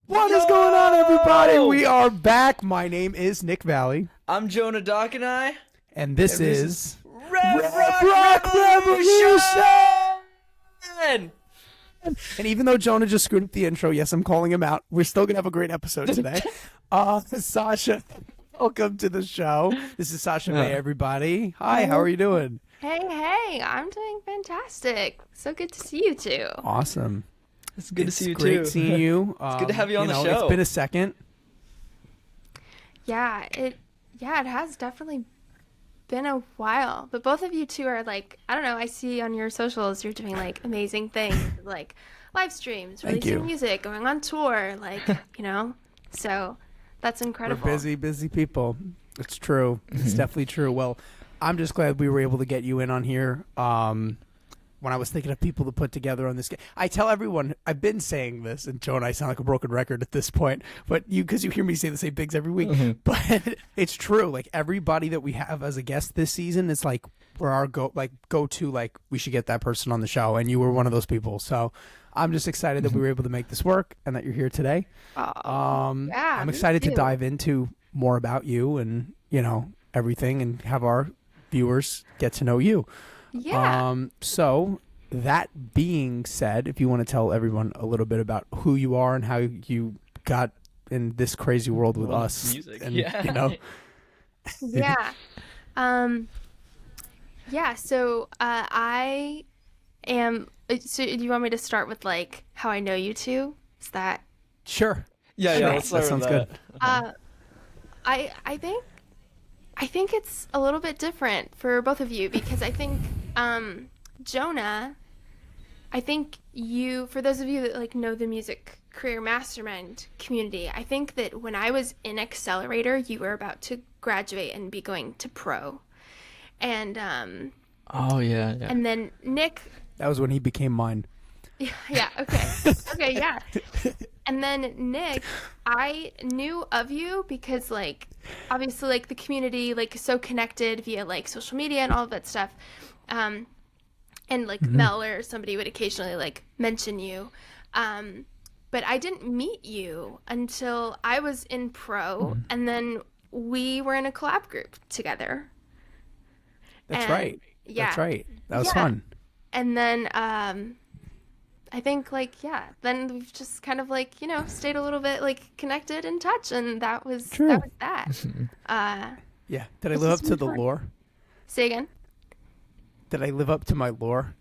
What is going on, everybody? We are back. My name is Nick Valley. I'm Jonah Dockenai. And this is Rev Rock Revolution! And even though Jonah just screwed up the intro, yes, I'm calling him out. We're still going to have a great episode today. Sasha, welcome to the show. This is Sasha Mae, everybody. Hi, how are you doing? Hey, I'm doing fantastic. So good to see you two. Awesome. It's good to see you too. It's great seeing you. It's good to have you on the show. It's been a second. Yeah, it has definitely been a while. But both of you two are like, I don't know, I see on your socials you're doing like amazing things, like live streams, releasing music, going on tour, like, so that's incredible. We're busy people. It's true. It's definitely true. Well, I'm just glad we were able to get you in on here. When I was thinking of people to put together on this game, I tell everyone, I've been saying this, and Joe and I sound like a broken record at this point, but because you hear me say the same things every week, but it's true. Like everybody that we have as a guest this season, it's like we're our go to, like we should get that person on the show, and you were one of those people. So I'm just excited that we were able to make this work and that you're here today. I'm excited to dive into more about you and everything, and have our viewers get to know you. Yeah. So that being said, if you want to tell everyone a little bit about who you are and how you got in this crazy world with us, music. And, Yeah. So I am. So do you want me to start with like how I know you two? Is that sure? Yeah. Sure. Let's start that sounds with good. I think it's a little bit different for both of you because I think Jonah, I think you, for those of you that like know the music career mastermind community, I think that when I was in Accelerator, you were about to graduate and be going to pro, and Oh yeah. and then Nick. That was when he became mine. Yeah. Okay. Yeah. And then Nick, I knew of you because like obviously like the community like is so connected via like social media and all of that stuff. And like Mel or somebody would occasionally like mention you. But I didn't meet you until I was in pro, and then we were in a collab group together. That's right. Yeah. That's right. That was fun. And then I think then we've just kind of like, stayed a little bit like connected in touch, and that was True. that. Yeah. Did I live up to the lore? Say again? Did I live up to my lore?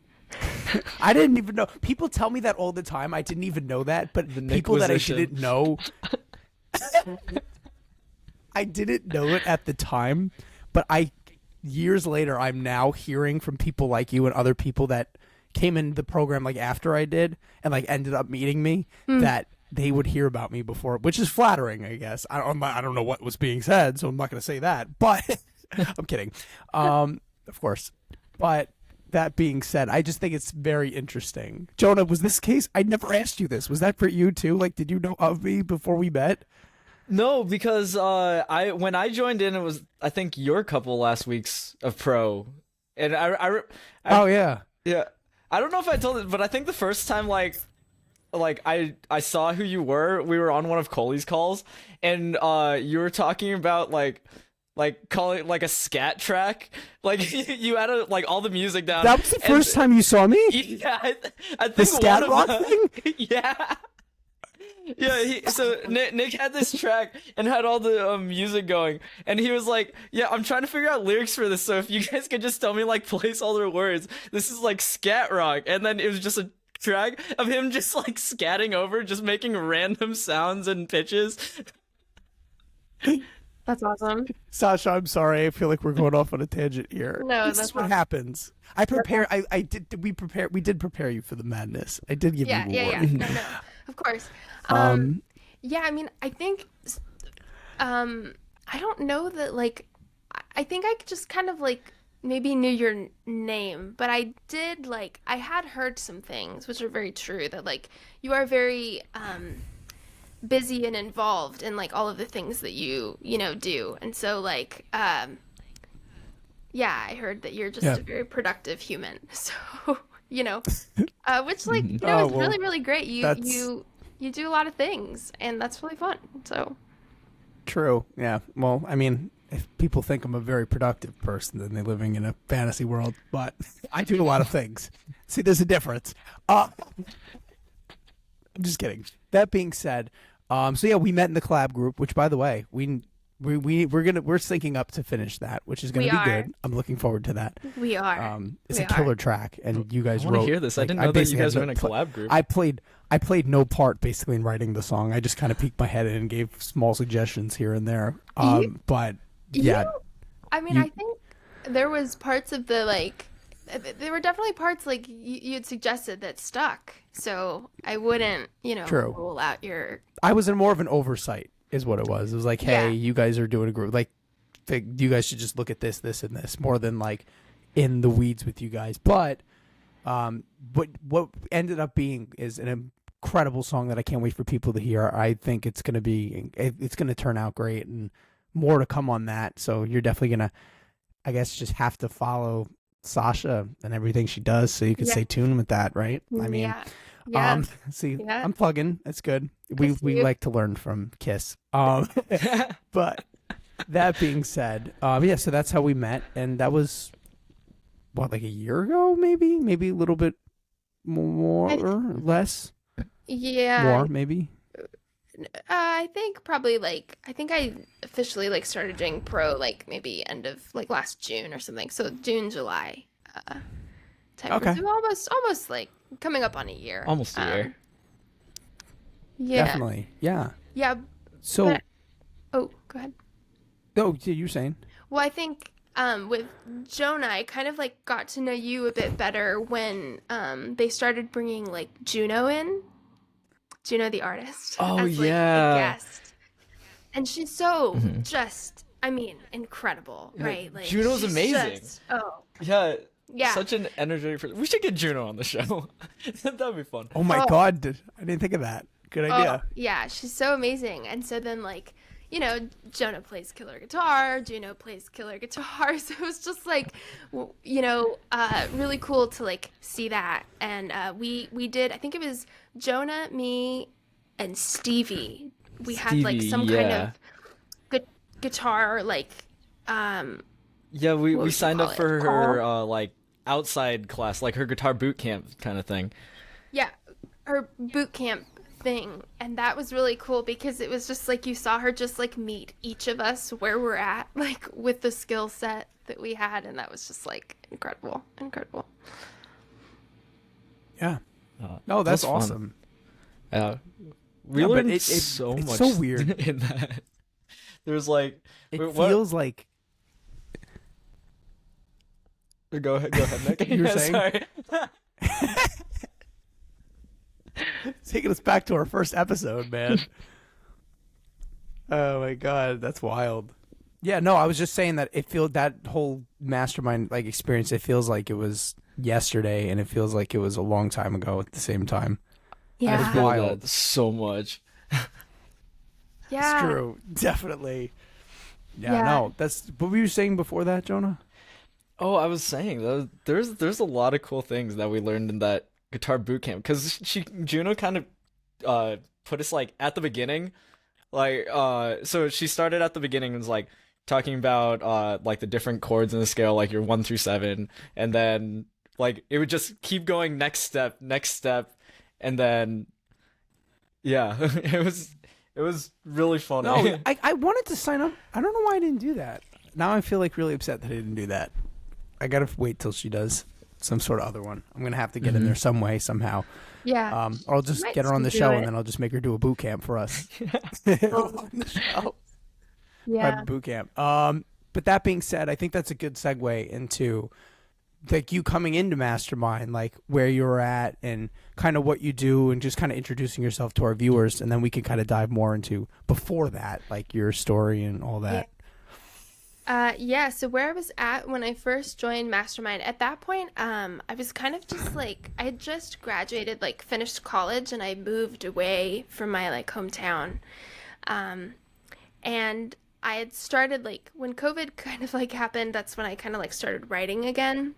I didn't even know. People tell me that all the time. I didn't even know that, but the people that I didn't know, I didn't know it at the time, but years later, I'm now hearing from people like you and other people that came in the program like after I did and like ended up meeting me that they would hear about me before, which is flattering, I guess. I don't know what was being said, so I'm not going to say that, but I'm kidding. Of course. But that being said, I just think it's very interesting. Jonah, was this case? I never asked you this. Was that for you too? Like, did you know of me before we met? No, because when I joined in, it was I think your couple last weeks of pro, and oh yeah. I don't know if I told it, but I think the first time like I saw who you were, we were on one of Coley's calls, and you were talking about like calling it like a scat track, like you had all the music down. That was the first time you saw me. Yeah, I think the scat rock thing. Yeah. Yeah, so Nick had this track and had all the music going, and he was like, yeah, I'm trying to figure out lyrics for this, so if you guys could just tell me like placeholder words, this is like scat rock. And then it was just a track of him just like scatting over, just making random sounds and pitches. That's awesome. Sasha, I'm sorry. I feel like we're going off on a tangent here. No, this is what happens. I prepare. We did prepare you for the madness. I did give you a warning. No, of course. Yeah, I mean, I think, I don't know that, like, I think I just kind of, like, maybe knew your name, but I did, like, I had heard some things, which are very true, that, like, you are very, busy and involved in, like, all of the things that you do, and so, like, yeah, I heard that you're just a very productive human, so, which, like, is really, really great. you do a lot of things, and that's really fun. So True. Yeah. Well, I mean, if people think I'm a very productive person, then they're living in a fantasy world. But I do a lot of things. See, there's a difference. I'm just kidding. That being said, so yeah, we met in the collab group, which, by the way, we're syncing up to finish that, which is gonna be good. I'm looking forward to that. we are. It's a killer track, and you guys I want wrote. to hear this. I like, didn't know that you basically guys had were in a collab group. I played no part basically in writing the song. I just kind of peeked my head in and gave small suggestions here and there. But yeah, I mean, I think there was parts of the there were definitely parts like you had suggested that stuck. So I wouldn't, True. rule out your. I was in more of an oversight, is what it was. It was like, hey, Yeah. you guys are doing a group. Like, you guys should just look at this, this, and this, more than like in the weeds with you guys. But what ended up being is an incredible song that I can't wait for people to hear. I think it's gonna turn out great, and more to come on that. So you're definitely gonna, I guess, just have to follow Sasha and everything she does, so you can stay tuned with that, right? I mean, Yeah. see, Yeah. I'm plugging. That's good. We you. like to learn from Kiss. But that being said, yeah. So that's how we met, and that was what, like a year ago, maybe a little bit more or less. Yeah. More, maybe. I think probably I think I officially started doing pro maybe end of last June or something. So June, July time. Okay. So almost coming up on a year. Almost a year. Yeah. Definitely. Yeah. Yeah. So, But- Oh, go ahead. oh, yeah, you're saying. Well, I think with Jonah, I kind of got to know you a bit better when they started bringing Juno in. Juno the artist. Oh, as, yeah. a guest. And she's so just, I mean, incredible, right? Juno's she's amazing. Yeah. Yeah. Such an energetic person. We should get Juno on the show. That'd be fun. Oh my God, I didn't think of that. Good idea. Yeah, she's so amazing. And so then Jonah plays killer guitar, Juno plays killer guitar. So it was just really cool to see that. And we did, I think it was Jonah, me, and Stevie. We had some kind of guitar Yeah, we would you signed call up it? for her outside class, her guitar boot camp kind of thing. Yeah, her boot camp thing, and that was really cool because it was just you saw her just meet each of us where we're at with the skill set that we had, and that was just incredible. Yeah. No, that's fun. awesome. We Yeah, but learned it's so much. so weird. In that. There's It feels like Go ahead, Nick. You were saying? Sorry. taking us back to our first episode, man. Oh my God, that's wild. Yeah, no, I was just saying that that whole mastermind experience, it feels like it was yesterday, and it feels like it was a long time ago at the same time. Yeah. That's wild. So much. Yeah. It's true, definitely. Yeah, Yeah. no, that's what were you saying before that, Jonah? Oh, I was saying there's a lot of cool things that we learned in that guitar boot camp, because Juno kind of put us at the beginning, so she started at the beginning and was talking about the different chords in the scale, your 1 through 7, and then it would just keep going next step, and then it was really funny. No, I wanted to sign up. I don't know why I didn't do that. Now I feel really upset that I didn't do that. I gotta wait till she does some sort of other one. I'm gonna have to get in there some way, somehow. Yeah. Or I'll just Might get her on the do show, it. and then I'll just make her do a boot camp for us. On the show. Yeah. Private boot camp. But that being said, I think that's a good segue into you coming into Mastermind, where you're at and kind of what you do, and just kind of introducing yourself to our viewers, and then we can kind of dive more into before that, your story and all that. Yeah, so where I was at when I first joined Mastermind, at that point, I was kind of just I had just graduated, finished college, and I moved away from my hometown. And I had started when COVID kind of happened, that's when I kind of started writing again.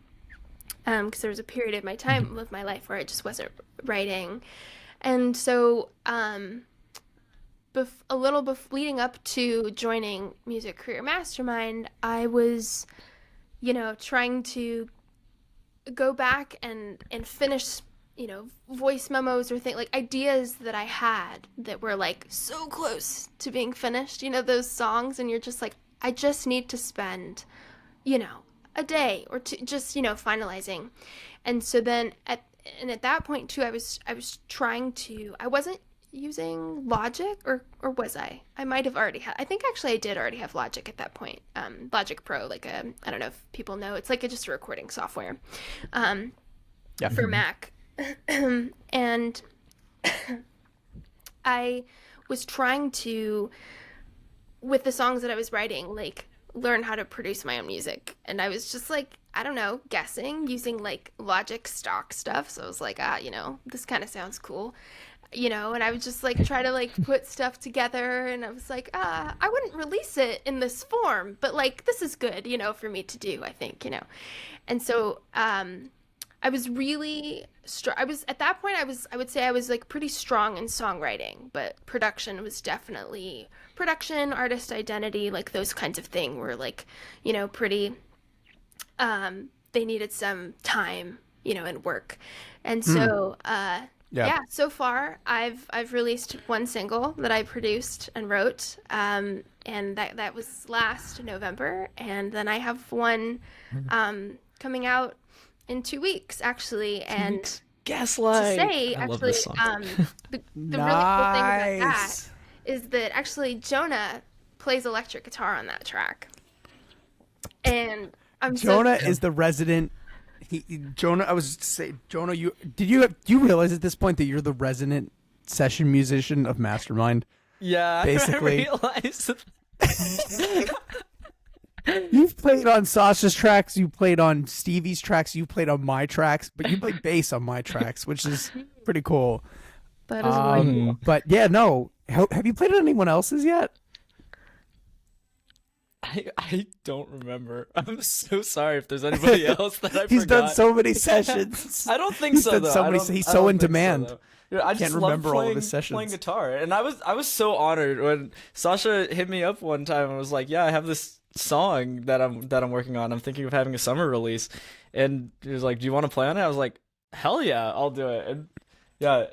Because there was a period of my time of my life where I just wasn't writing. And so leading up to joining Music Career Mastermind, I was, trying to go back and finish, voice memos or like ideas that I had that were like so close to being finished, those songs, and you're just like, I just need to spend, a day or two just, finalizing. And so then at that point too, I was trying to, I wasn't using Logic, or was I? I might have already had. I think actually I did already have Logic at that point. Logic Pro, like I don't know if people know, it's like just a recording software, for Mac, and I was trying to, with the songs that I was writing, like learn how to produce my own music, and I was just like, I don't know, guessing using like Logic stock stuff. So I was like, this kind of sounds cool. And I would just like try to like put stuff together, and I was like, I wouldn't release it in this form, but like this is good, for me to do, I think, And so I was really I was at that point, I would say I was like pretty strong in songwriting, but production was definitely artist identity, like those kinds of thing were like, pretty they needed some time, and work. And so so far I've released one single that I produced and wrote, and that was last November, and then I have one coming out in 2 weeks actually, and Gaslight. To say I love actually this song. the really cool thing about that is that actually Jonah plays electric guitar on that track, and Jonah is the resident. Jonah, I was to say, Jonah, do you realize at this point that you're the resident session musician of Mastermind? Yeah, basically. I realized. You've played on Sasha's tracks, you played on Stevie's tracks, you played on my tracks, but you play bass on my tracks, which is pretty cool. That is really cool. But yeah, no. Have you played on anyone else's yet? I don't remember. I'm so sorry if there's anybody else that I He's forgot. done so many sessions. I don't think so, though. He's so in demand. I just can't love remember playing, all of his sessions. playing guitar, and I was so honored when Sasha hit me up one time and was like, "Yeah, I have this song that I'm working on. I'm thinking of having a summer release," and he was like, "Do you want to play on it?" I was like, "Hell yeah, I'll do it." And yeah,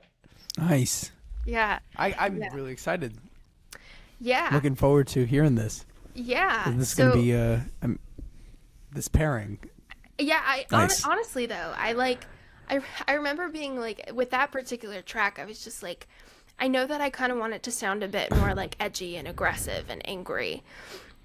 Nice. Yeah. I'm really excited. Yeah. Looking forward to hearing this. Yeah. This is going to be this pairing. Yeah, Nice. Honestly though, I remember being like, with that particular track, I was just like, I know that I kind of want it to sound a bit more like edgy and aggressive and angry.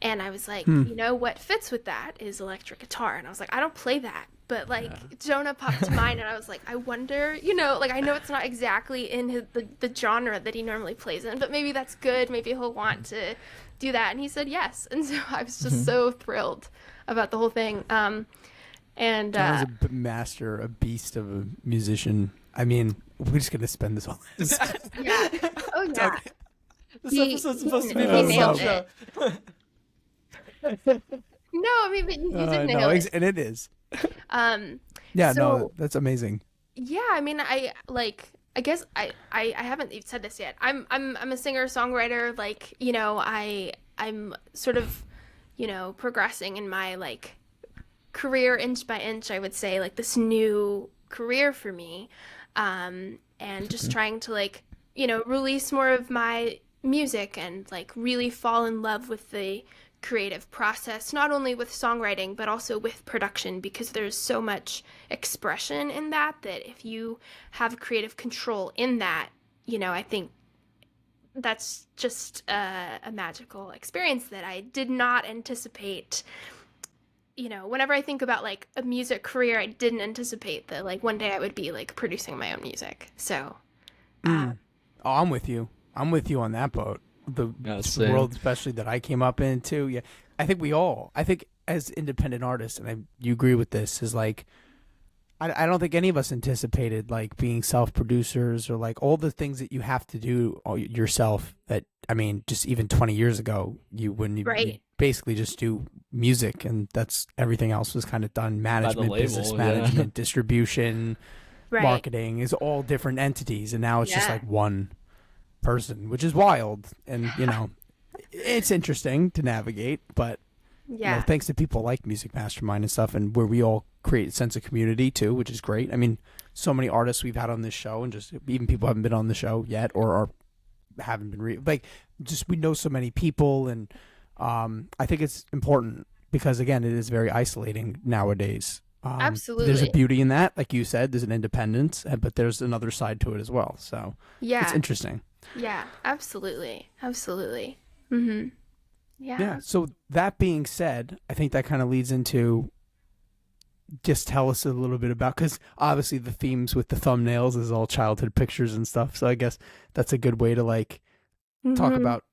And I was like, what fits with that is electric guitar. And I was like, I don't play that. But like Jonah popped to mind, and I was like, I wonder, like I know it's not exactly in the genre that he normally plays in, but maybe that's good. Maybe he'll want to do that. And he said yes. And so I was just so thrilled about the whole thing. And Jonah's a master, a beast of a musician. I mean, we're just going to spend this whole yeah. Oh yeah. this episode's supposed to be he about nailed Sasha. No, I mean, but you did nail it. And it is. Yeah, that's amazing. Yeah, I mean, I guess I haven't even said this yet. I'm a singer-songwriter. Like, I'm sort of, progressing in my like career inch by inch, I would say, like this new career for me, and just trying to like, release more of my music and like really fall in love with the creative process, not only with songwriting but also with production, because there's so much expression in that if you have creative control in that, I think that's just a magical experience that I did not anticipate. Whenever I think about like a music career, I didn't anticipate that like one day I would be like producing my own music. So I'm with you on that boat. The same. world, especially that I came up into. Yeah, I think as independent artists, and you agree with this, is like, I don't think any of us anticipated like being self-producers or like all the things that you have to do yourself. That, I mean, just even 20 years ago, you wouldn't you basically just do music, and that's everything else was kind of done. Management, label, business management, distribution, Right. marketing is all different entities, and now it's just Yeah. like one person, which is wild. And it's interesting to navigate, but Yeah. thanks to people like Music Mastermind and stuff, and where we all create a sense of community too, which is great. I mean, so many artists we've had on this show, and just even people who haven't been on the show yet or haven't been just we know so many people, and I think it's important because again, it is very isolating nowadays. Absolutely. There's a beauty in that, like you said. There's an independence, but there's another side to it as well. So Yeah. it's interesting. Yeah. Absolutely. Absolutely. Mm-hmm. Yeah. So that being said, I think that kind of leads into just tell us a little bit about, because obviously the themes with the thumbnails is all childhood pictures and stuff. So I guess that's a good way to talk Mhm. about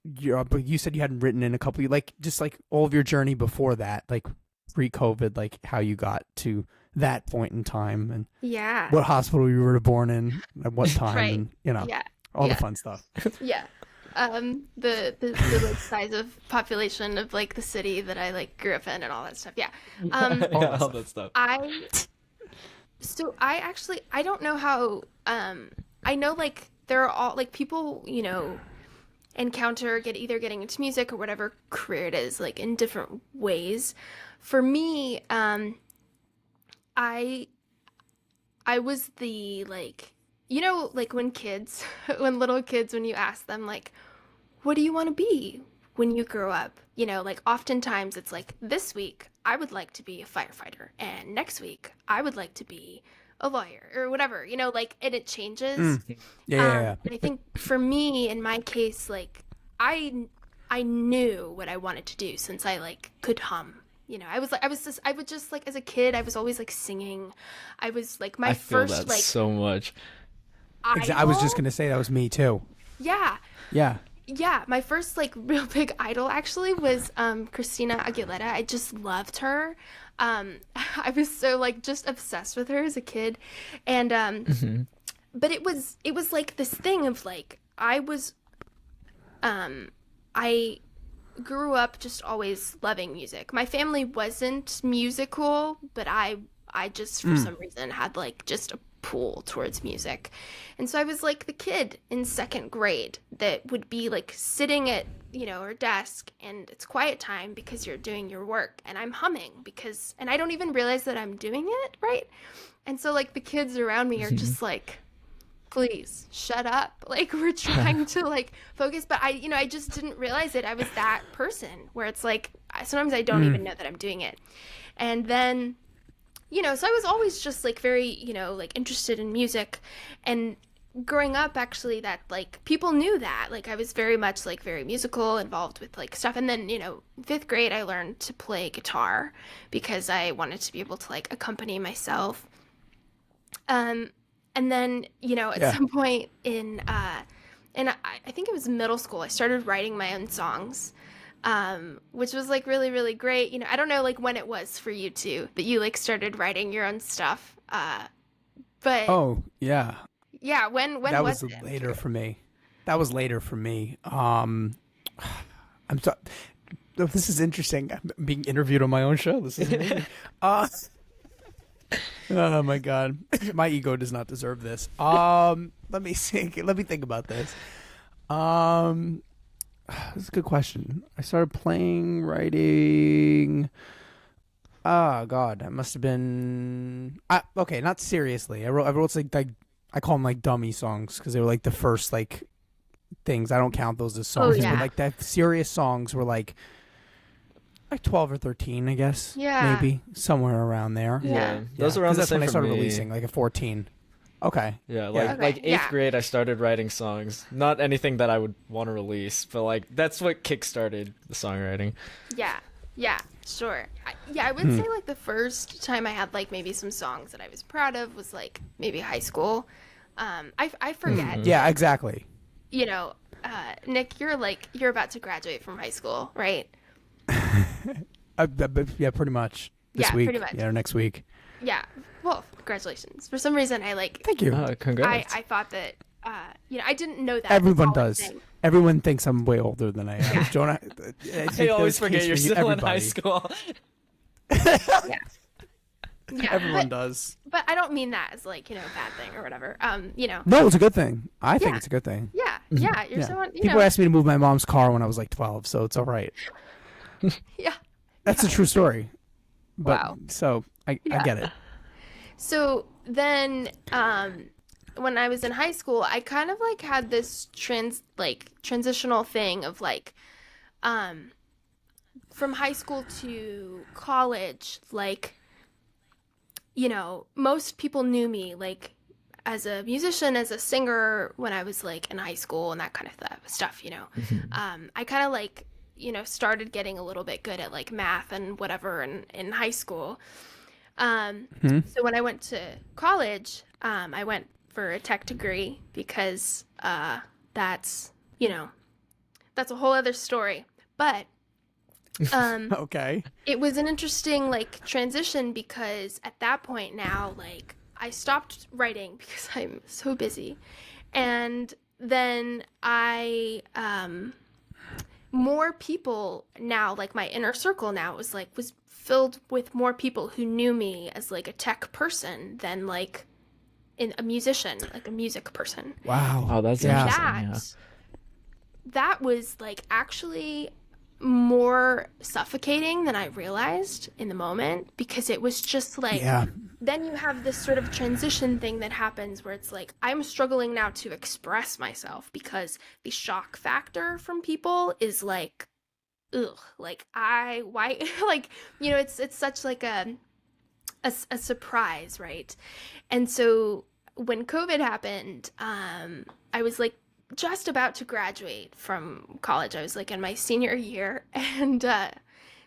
but you said you hadn't written in a couple, just all of your journey before that, like pre-COVID, like how you got to that point in time and Yeah. what hospital you were born in at what time, Right. and Yeah. all the Yeah. fun stuff. Yeah. The like size of population of like the city that I like grew up in and all that stuff. Yeah. All that stuff. I don't know how I know like there are all like people, encounter getting into music or whatever career it is like in different ways. For me, I was the like like when little kids, when you ask them like, what do you want to be when you grow up? Like oftentimes it's like, this week I would like to be a firefighter, and next week I would like to be a lawyer or whatever, and it changes. Yeah. And I think for me, in my case, like I knew what I wanted to do since I like could hum. I would just like as a kid, I was always like singing. I was like my I feel first that like so much. I was just idol- gonna say that was me too. Yeah. Yeah. Yeah, my first like real big idol actually was Christina Aguilera. I just loved her. I was so like just obsessed with her as a kid, and but it was like this thing of like I grew up just always loving music. My family wasn't musical, but I just for some reason had like just a pull towards music. And so I was like the kid in second grade that would be like sitting at, her desk, and it's quiet time because you're doing your work, and I'm humming and I don't even realize that I'm doing it, right? And so like the kids around me are just like, please shut up. Like we're trying to like focus, but I just didn't realize it. I was that person where it's like, sometimes I don't even know that I'm doing it. And then, so I was always just like very, like interested in music, and growing up actually that like people knew that like I was very much like very musical, involved with like stuff. And then, fifth grade, I learned to play guitar because I wanted to be able to like accompany myself. And then, at some point in I think it was middle school, I started writing my own songs, which was like really, really great. I don't know like when it was for you too, that you like started writing your own stuff. But Oh yeah. yeah, when That was was it? later for me. That was later for me. I'm so. This is interesting. I'm being interviewed on my own show. This is amazing. Oh my god, my ego does not deserve this. Let me think. Let me think about this. That's a good question. I started writing. Oh god, that must have been. Okay, not seriously. I wrote like I call them like dummy songs because they were like the first like things. I don't count those as songs, yeah. but like that serious songs were like 12 or 13, I guess. Yeah. Maybe somewhere around there. Yeah. Those are 'cause around the that's same when I for started me. releasing, like at 14. Okay. Yeah, Yeah. like Okay, eighth yeah. grade, I started writing songs. Not anything that I would want to release, but like that's what kickstarted the songwriting. Yeah, sure. I would say like the first time I had like maybe some songs that I was proud of was like maybe high school. I forget. Yeah, exactly. Nick, you're about to graduate from high school, right? Yeah, pretty much. This Yeah, week. pretty much. Yeah, or next week. Yeah. Well, congratulations. For some reason, I like. Thank you. Congrats. I thought that. I didn't know that. Everyone That's all I'm does. saying. Everyone thinks I'm way older than I am. Jonah, I always forget you're still in high school. Yeah. Yeah, Everyone does. but I don't mean that as like, a bad thing or whatever. No, it's a good thing. I think Yeah. it's a good thing. Yeah, you're Yeah. someone, People asked me to move my mom's car when I was like 12, so it's all right. yeah. That's a true story. But Wow. so I get it. So then, when I was in high school, I kind of like had this transitional thing of like, from high school to college, like, most people knew me like as a musician, as a singer when I was like in high school and that kind of stuff. I kind of like, started getting a little bit good at like math and whatever in high school. So when I went to college, I went for a tech degree because that's a whole other story. But Okay. it was an interesting like transition because at that point now, like I stopped writing because I'm so busy, and then I more people now, like my inner circle now was filled with more people who knew me as like a tech person than like a musician, like a music person. Wow. Oh, that's interesting. That was like actually more suffocating than I realized in the moment, because it was just like, then you have this sort of transition thing that happens where it's like, I'm struggling now to express myself because the shock factor from people is like, ugh, like why, like, it's such like a surprise, right? And so when COVID happened, I was like just about to graduate from college. I was like in my senior year, and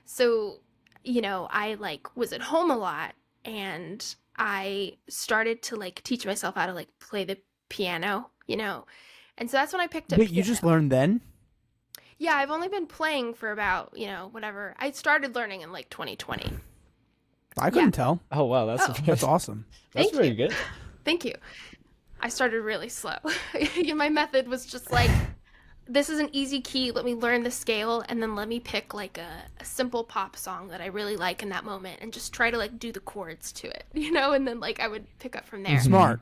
so I like was at home a lot, and I started to like teach myself how to like play the piano, and so that's when I picked up Wait, you just learned then? Yeah, I've only been playing for about, whatever. I started learning in like 2020. I couldn't tell. Oh wow, That's awesome. That's Thank pretty you. good. Thank you. I started really slow. My method was just like, this is an easy key. Let me learn the scale, and then let me pick like a simple pop song that I really like in that moment, and just try to like do the chords to it, and then like I would pick up from there. Smart.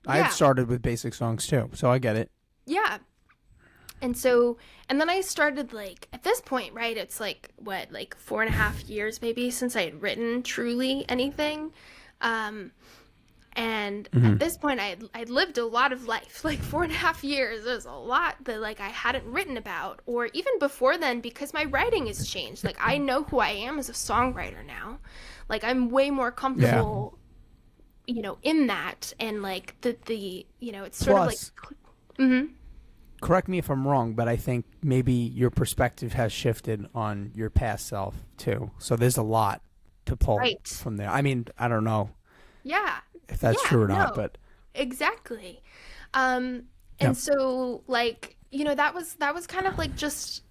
Yeah. I've started with basic songs too, so I get it. Yeah. And then I started like, at this point, right, it's like, what, like 4.5 years maybe since I had written truly anything. And at this point, I'd lived a lot of life, like 4.5 years. There's a lot that like I hadn't written about, or even before then, because my writing has changed. Like I know who I am as a songwriter now. Like I'm way more comfortable, in that, and like the it's sort of like. Mm-hmm. Correct me if I'm wrong, but I think maybe your perspective has shifted on your past self too. So there's a lot to pull from there. I mean, I don't know. Yeah. If that's true or not, but exactly. And so like, that was kind of like just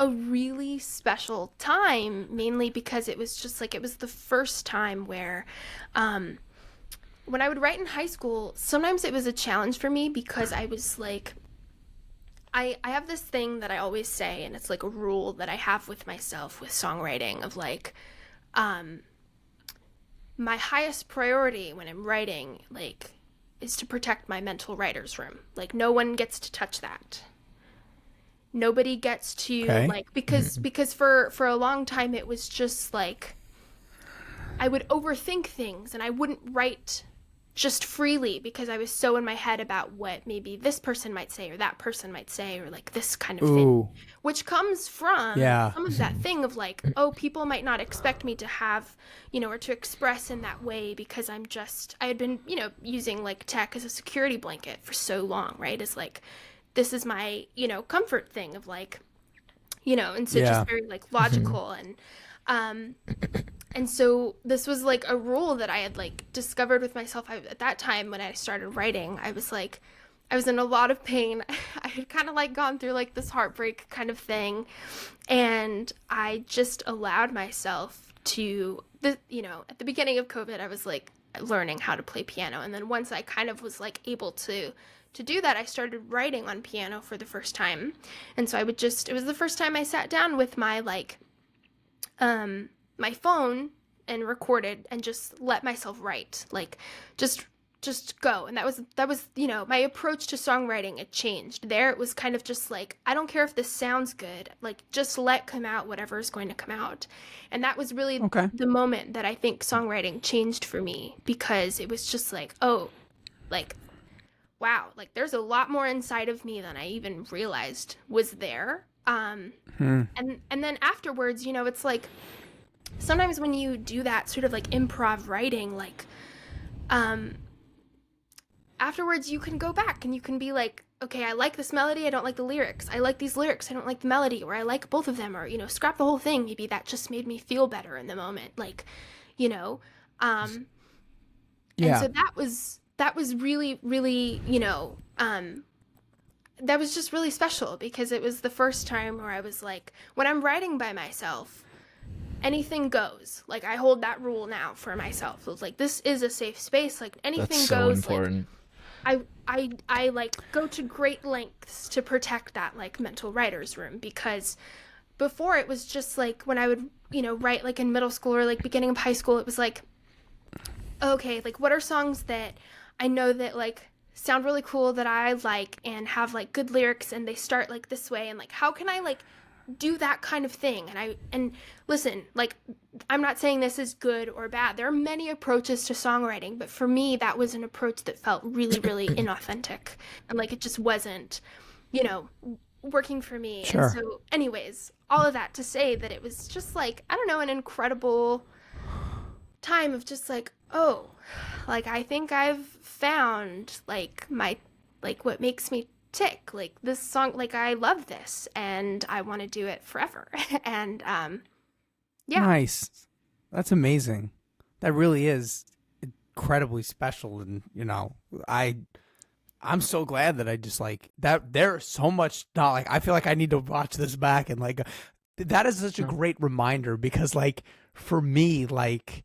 a really special time, mainly because it was just like, it was the first time where, when I would write in high school, sometimes it was a challenge for me because I was like, I have this thing that I always say, and it's like a rule that I have with myself with songwriting of like, my highest priority when I'm writing, like, is to protect my mental writer's room. Like, no one gets to touch that. Nobody gets to, like, because for a long time it was just like, I would overthink things and I wouldn't write just freely because I was so in my head about what maybe this person might say or that person might say, or like this kind of thing, which comes from some of that thing of like, oh, people might not expect me to have, or to express in that way because I had been, using like tech as a security blanket for so long, right? It's like, this is my, comfort thing of like, and so just very like logical and so this was like a rule that I had like discovered with myself. At that time when I started writing, I was in a lot of pain. I had kind of like gone through like this heartbreak kind of thing. And I just allowed myself to, at the beginning of COVID, I was like learning how to play piano. And then once I kind of was like able to do that, I started writing on piano for the first time. And so it was the first time I sat down with my like, my phone and recorded and just let myself write, like just go. And that was, you know, my approach to songwriting. It changed there. It was kind of just like, I don't care if this sounds good, like just let come out whatever is going to come out. And that was really the moment that I think songwriting changed for me, because it was just like, oh, like, wow, like there's a lot more inside of me than I even realized was there. And then afterwards, you know, it's like sometimes when you do that sort of like improv writing, like afterwards you can go back and you can be like, okay, I like this melody, I don't like the lyrics. I like these lyrics, I don't like the melody, or I like both of them, or, you know, scrap the whole thing. Maybe that just made me feel better in the moment, like, you know. And so that was really, really, you know, that was just really special, because it was the first time where I was like, when I'm writing by myself, anything goes. Like, I hold that rule now for myself. It was like, this is a safe space. Like, anything That's so goes. important. Like, I like go to great lengths to protect that, like, mental writer's room, because before it was just like when I would, you know, write like in middle school or like beginning of high school, it was like, okay, like what are songs that I know that like sound really cool that I like and have like good lyrics and they start like this way, and like how can I like do that kind of thing? And listen, like, I'm not saying this is good or bad. There are many approaches to songwriting, but for me that was an approach that felt really, really inauthentic, and like it just wasn't, you know, working for me. Sure. And so anyways, all of that to say that it was just like, I don't know, an incredible time of just like, oh, like I think I've found like my, like what makes me tick, like this song, like I love this and I want to do it forever. And yeah. Nice. That's amazing. That really is incredibly special. And you know, I'm so glad that I just like that. There's so much, not like, I feel like I need to watch this back, and like that is such a great reminder, because like for me, like,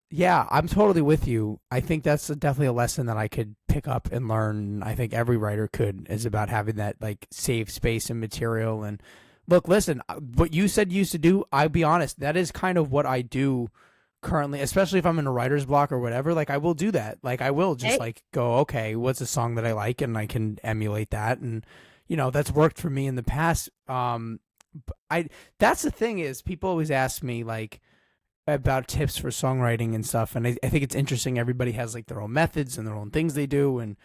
yeah, I'm totally with you. I think that's definitely a lesson that I could pick up and learn. I think every writer could, is about having that like safe space and material. And look, listen, what you said you used to do, I'll be honest, that is kind of what I do currently, especially if I'm in a writer's block or whatever. Like I will do that. Like I will just like go, okay, what's a song that I like, and I can emulate that. And you know, that's worked for me in the past. That's the thing, is people always ask me like about tips for songwriting and stuff, and I think it's interesting. Everybody has like their own methods and their own things they do, and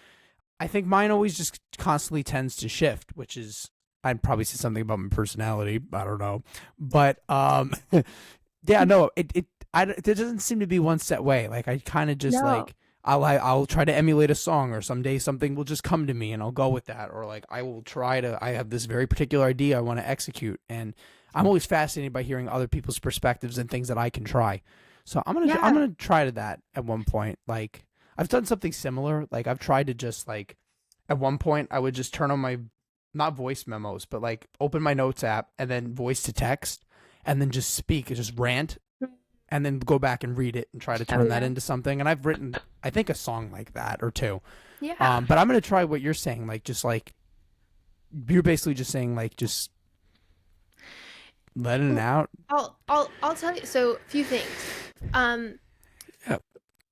I think mine always just constantly tends to shift, which is, I'd probably say something about my personality, I don't know, but yeah, no, it there doesn't seem to be one set way. Like I kind of just like I'll try to emulate a song, or someday something will just come to me and I'll go with that, or like I have this very particular idea I want to execute, and I'm always fascinated by hearing other people's perspectives and things that I can try. So I'm gonna try to that at one point. Like I've done something similar. Like I've tried to just like, at one point I would just turn on my, not voice memos, but like open my notes app and then voice to text, and then just speak, just rant, and then go back and read it and try to turn that into something. And I've written, I think, a song like that or two. Yeah. But I'm gonna try what you're saying. Like just like, you're basically just saying like just letting it out. I'll tell you. So a few things. Yep.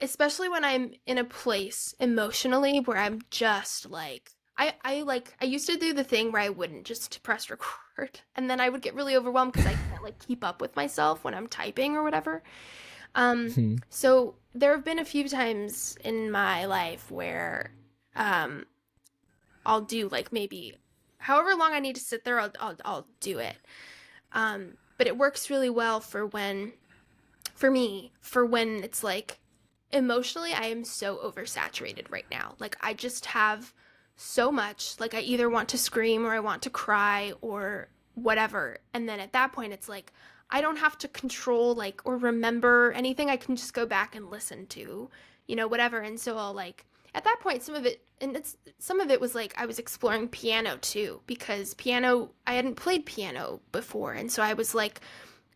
Especially when I'm in a place emotionally where I'm just like, I used to do the thing where I wouldn't just press record, and then I would get really overwhelmed because I can't like keep up with myself when I'm typing or whatever. So there have been a few times in my life where I'll do like maybe however long I need to sit there, I'll do it. But it works really well for when it's like emotionally I am so oversaturated right now. Like I just have so much, like I either want to scream or I want to cry or whatever. And then at that point it's like, I don't have to control like or remember anything. I can just go back and listen to, you know, whatever. And so I'll like, at that point, some of it was like I was exploring piano too, because piano, I hadn't played piano before. And so I was like,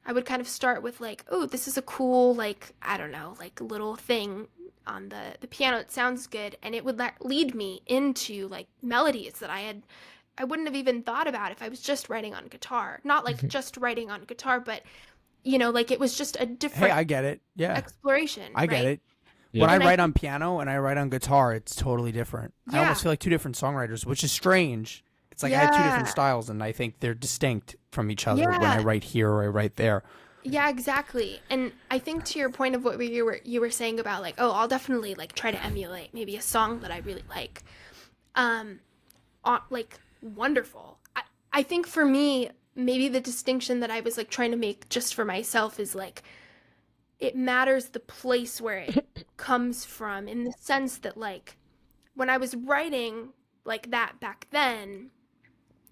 I would kind of start with like, oh, this is a cool, like, I don't know, like little thing on the piano. It sounds good. And it would lead me into like melodies that I wouldn't have even thought about if I was just writing on guitar. Not like just writing on guitar, but you know, like it was just a different Hey, I get it. Yeah, exploration. I get right? it. Yeah. When I And write on piano and I write on guitar, it's totally different. I almost Yeah. feel like two different songwriters, which is strange. It's like I have two different Yeah. styles, and I think they're distinct from each other when I Yeah. write here or I write there. Yeah, exactly. And I think to your point of what you were saying about like, oh, I'll definitely like try to emulate maybe a song that I really like. Like wonderful. I think for me, maybe the distinction that I was like trying to make just for myself is like it matters the place where it comes from, in the sense that like when I was writing like that back then,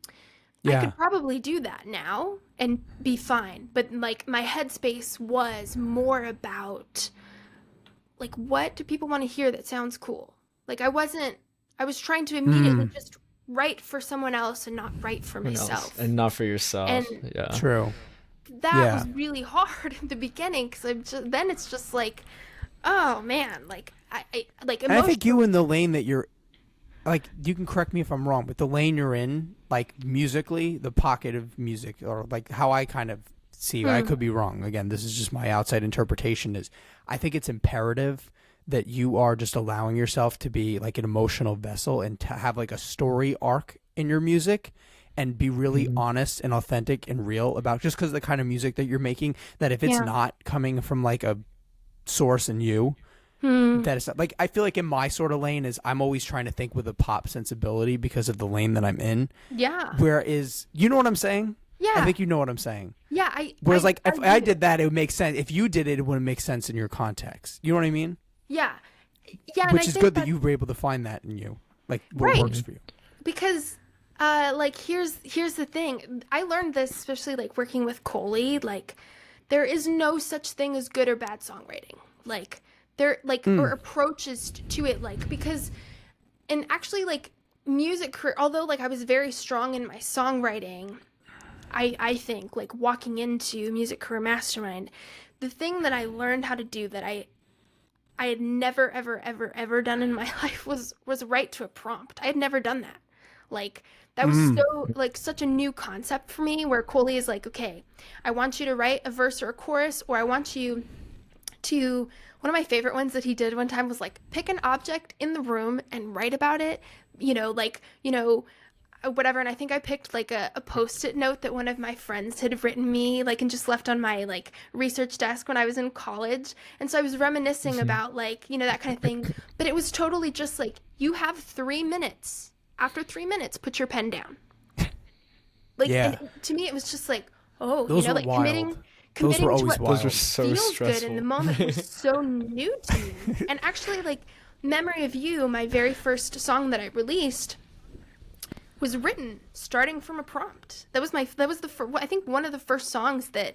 I Yeah. could probably do that now and be fine. But like my headspace was more about like, what do people want to hear that sounds cool? Like I was trying to immediately just write for someone else and not write for Someone else, myself. and not for yourself. And- Yeah. True. That Yeah. was really hard in the beginning, because then it's just like, oh man, like I like And I think you in the lane that you're, like, you can correct me if I'm wrong, but the lane you're in, like musically, the pocket of music, or like how I kind of see, I could be wrong. Again, this is just my outside interpretation. Is I think it's imperative that you are just allowing yourself to be like an emotional vessel and to have like a story arc in your music, and be really honest and authentic and real about, just because of the kind of music that you're making, that if it's Yeah. not coming from like a source in you, that is not, like, I feel like in my sort of lane is I'm always trying to think with a pop sensibility because of the lane that I'm in. Yeah. Whereas, you know what I'm saying? Yeah. I think you know what I'm saying. Yeah. Whereas, like, if I do. did that, it would make sense. If you did it, it wouldn't make sense in your context. You know what I mean? Yeah. Yeah. And Which I is think good that you were able to find that in you, like what Right. works for you. because like here's the thing. I learned this especially like working with Coley. Like there is no such thing as good or bad songwriting. Like there like or approaches to it, like, because, and actually like music career, although like I was very strong in my songwriting, I think like walking into Music Career Mastermind, the thing that I learned how to do that I had never ever done in my life was write to a prompt. I had never done that. Like that was so like such a new concept for me, where Coley is like, okay, I want you to write a verse or a chorus, or I want you to, one of my favorite ones that he did one time was like, pick an object in the room and write about it, whatever. And I think I picked like a post-it note that one of my friends had written me, like, and just left on my like research desk when I was in college. And so I was reminiscing about like, that kind of thing. But it was totally just like, you have 3 minutes. After 3 minutes, put your pen down. Like, Yeah. and to me, it was just like, oh, Those were like wild. committing were to always what wild. Those are so feels stressful. good in the moment was so new to me. And actually, like, Memory of You, my very first song that I released, was written starting from a prompt. That was I think one of the first songs that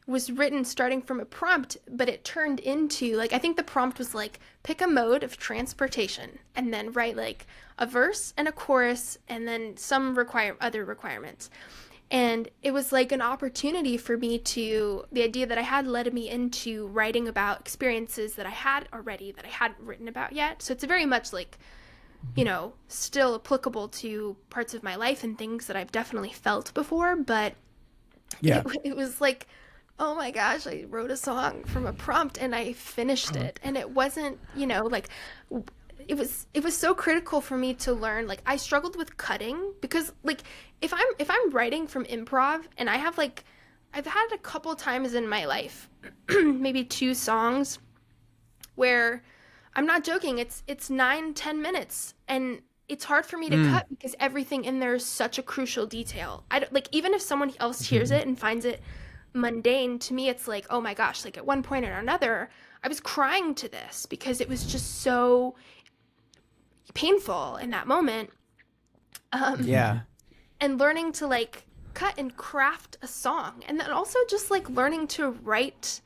was written starting from a prompt, but it turned into like, I think the prompt was like, pick a mode of transportation and then write like a verse and a chorus and then some other requirements. And it was like an opportunity for me the idea that I had led me into writing about experiences that I had already that I hadn't written about yet. So it's very much like, still applicable to parts of my life and things that I've definitely felt before. But Yeah. it was like, oh my gosh, I wrote a song from a prompt and I finished it. And it wasn't, like, it was so critical for me to learn. Like, I struggled with cutting because, like, if I'm writing from improv, and I've had a couple times in my life, maybe 2 songs where, I'm not joking, it's 9-10 minutes, and it's hard for me to cut because everything in there is such a crucial detail. Even if someone else hears it and finds it mundane, to me it's like, oh my gosh, like at one point or another I was crying to this because it was just so painful in that moment. Yeah. And learning to like cut and craft a song, and then also just like learning to write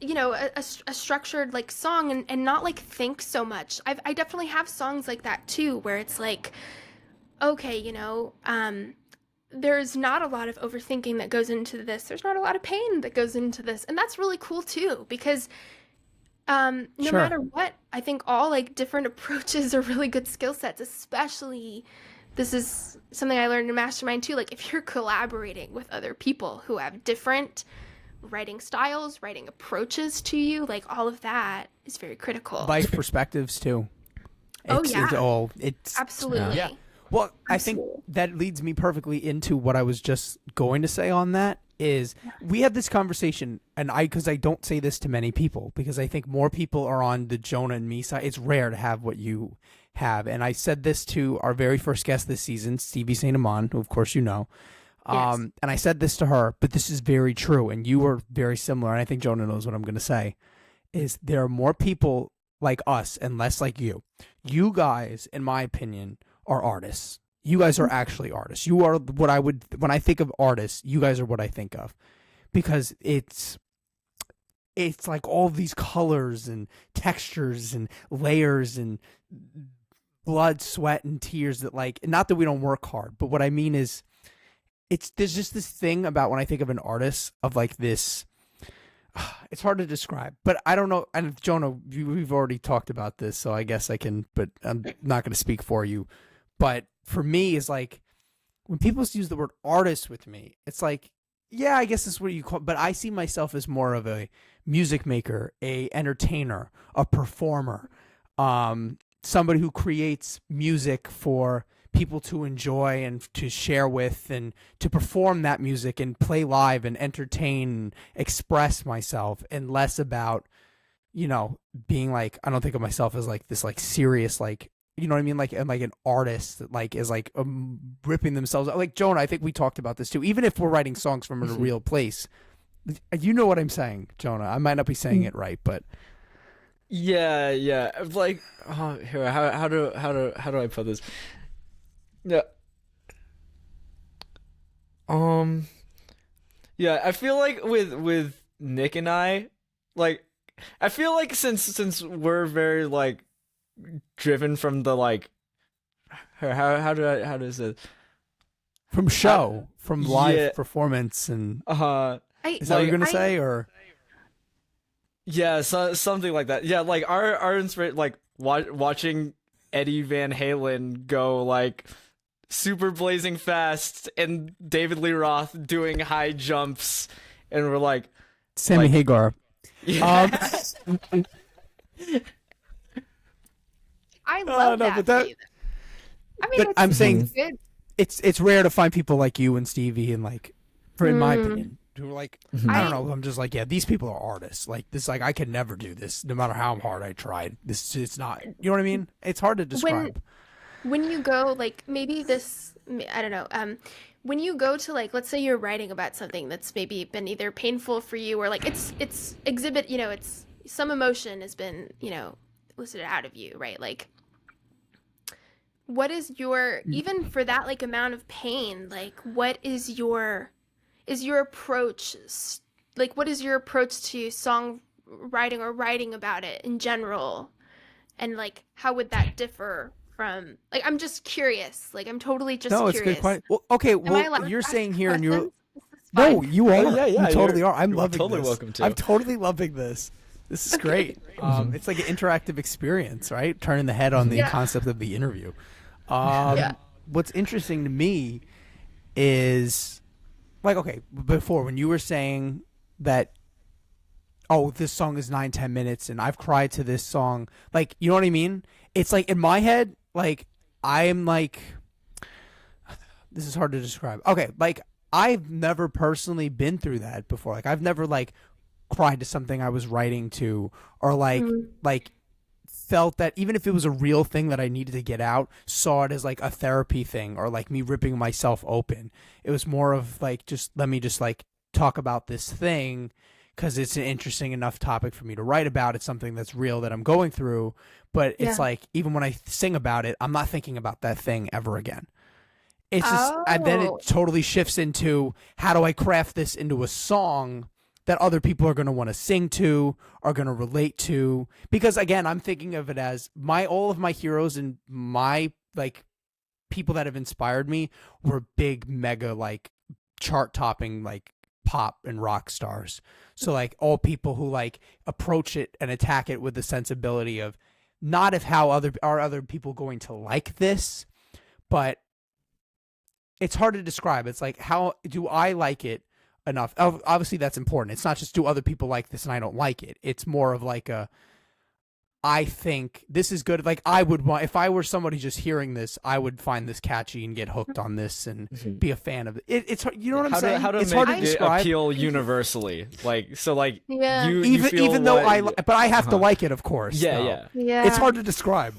a structured like song and not like think so much. I definitely have songs like that too, where it's like, okay, there's not a lot of overthinking that goes into this. There's not a lot of pain that goes into this. And that's really cool too, because no Sure. matter what, I think all like different approaches are really good skill sets, especially this is something I learned in Mastermind too. Like if you're collaborating with other people who have different writing styles, writing approaches to you, like all of that is very critical. Life perspectives too. It's Absolutely. Yeah. Well, I Absolutely. think that leads me perfectly into what I was just going to say on that is we had this conversation, and because I don't say this to many people, because I think more people are on the Jonah and me side. It's rare to have what you have. And I said this to our very first guest this season, Stevie St. Amand, who of course you know. Yes. And I said this to her, but this is very true, and you were very similar, and I think Jonah knows what I'm going to say, is there are more people like us and less like you. You guys, in my opinion, are artists. You guys are actually artists. You are what I would, when I think of artists, you guys are what I think of, because it's like all these colors and textures and layers and blood, sweat, and tears that, like, not that we don't work hard, but what I mean is there's just this thing about when I think of an artist of like this, it's hard to describe, but I don't know. And Jonah, we've already talked about this, so I guess I can, but I'm not going to speak for you. But for me, it's like when people use the word artist with me, it's like, yeah, I guess that's what you call, but I see myself as more of a music maker, a entertainer, a performer, somebody who creates music for people to enjoy and to share with and to perform that music and play live and entertain and express myself, and less about, you know, being like, I don't think of myself as like this like serious, like, you know what I mean? Like, and like an artist that like is like ripping themselves out. Like Jonah, I think we talked about this too. Even if we're writing songs from a real place, you know what I'm saying, Jonah. I might not be saying it right, but Yeah. Like, here, how do I put this? Yeah. Yeah, I feel like with Nick and I, like, I feel like since we're very like driven from the like, how does it from from live yeah. performance and is that like, what you're gonna say, or yeah, so something like that. Yeah, like our inspiration, like watching Eddie Van Halen go like super blazing fast and David Lee Roth doing high jumps, and we're like, Sammy Hagar. yeah. I love no, that. but that- for you. I mean, but it's I'm saying good. it's rare to find people like you and Stevie, and like, for in my opinion, who are like, I don't know, I'm just like, yeah, these people are artists. Like this, like I could never do this, no matter how hard I tried. This, it's not, you know what I mean? It's hard to describe. When you go, like, maybe this, I don't know, when you go to, like, let's say you're writing about something that's maybe been either painful for you or, like, it's exhibit, you know, it's some emotion has been, you know, elicited out of you, right? Like, what is your, even for that, like, amount of pain, like, what is your approach, like, what is your approach to songwriting or writing about it in general? And, like, how would that differ from, like, I'm just curious. Like, I'm totally just No, curious. it's good question. Well, okay, Am I allowed well, to you're ask saying here, and questions? you're This is fine. no, you are. Yeah, you totally you're- are. I'm you're loving totally this. welcome to. I'm totally loving this. This is great. It's like an interactive experience, right? Turning the head on the Yeah. concept of the interview. Yeah. What's interesting to me is, like, okay, before when you were saying that, oh, this song is 9-10 minutes and I've cried to this song, like, you know what I mean? It's like in my head, like, I'm like, this is hard to describe. Okay, like, I've never personally been through that before. Like, I've never like cried to something I was writing to, or like felt that even if it was a real thing that I needed to get out, saw it as like a therapy thing, or like me ripping myself open. It was more of like, just let me just like talk about this thing because it's an interesting enough topic for me to write about. It's something that's real that I'm going through, but it's like, even when I sing about it, I'm not thinking about that thing ever again. It's just, and then it totally shifts into, how do I craft this into a song that other people are going to want to sing to, are going to relate to? Because again, I'm thinking of it as all of my heroes and my like people that have inspired me were big, mega, like chart topping, like pop and rock stars. So like all people who like approach it and attack it with the sensibility of not of how other people going to like this, but it's hard to describe. It's like, how do I like it? enough. Obviously, that's important. It's not just do other people like this and I don't like it. It's more of like I think this is good. Like I would want, if I were somebody just hearing this, I would find this catchy and get hooked on this and be a fan of it. It's you know what I'm saying? How to it's make hard to it describe. appeal universally? Like so, like Yeah. you feel Even though what- but I have to like it, of course. Yeah, though. yeah. Yeah. It's hard to describe.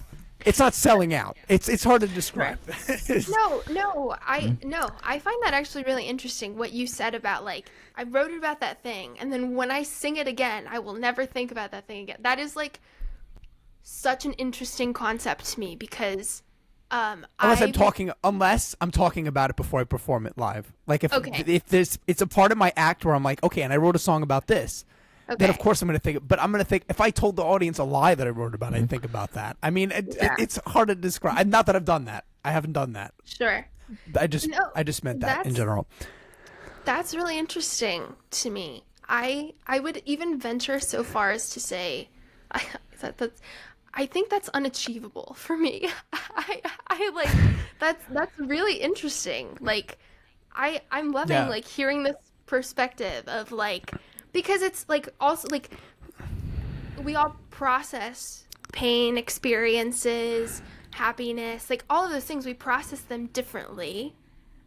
It's not selling out. It's hard to describe. No, I find that actually really interesting what you said about like I wrote about that thing and then when I sing it again, I will never think about that thing again. That is like such an interesting concept to me because unless I'm talking about it before I perform it live. Like if it's a part of my act where I'm like, okay, and I wrote a song about this. Okay. Then of course I'm going to think, but I'm going to think if I told the audience a lie that I wrote about it, I'd think about that. I mean, it's hard to describe. Not that I've done that. I haven't done that. Sure. I just meant that in general. That's really interesting to me. I would even venture so far as to say I think that's unachievable for me. I like that's really interesting. Like I'm loving like hearing this perspective of like because it's like also like we all process pain, experiences, happiness, like all of those things we process them differently.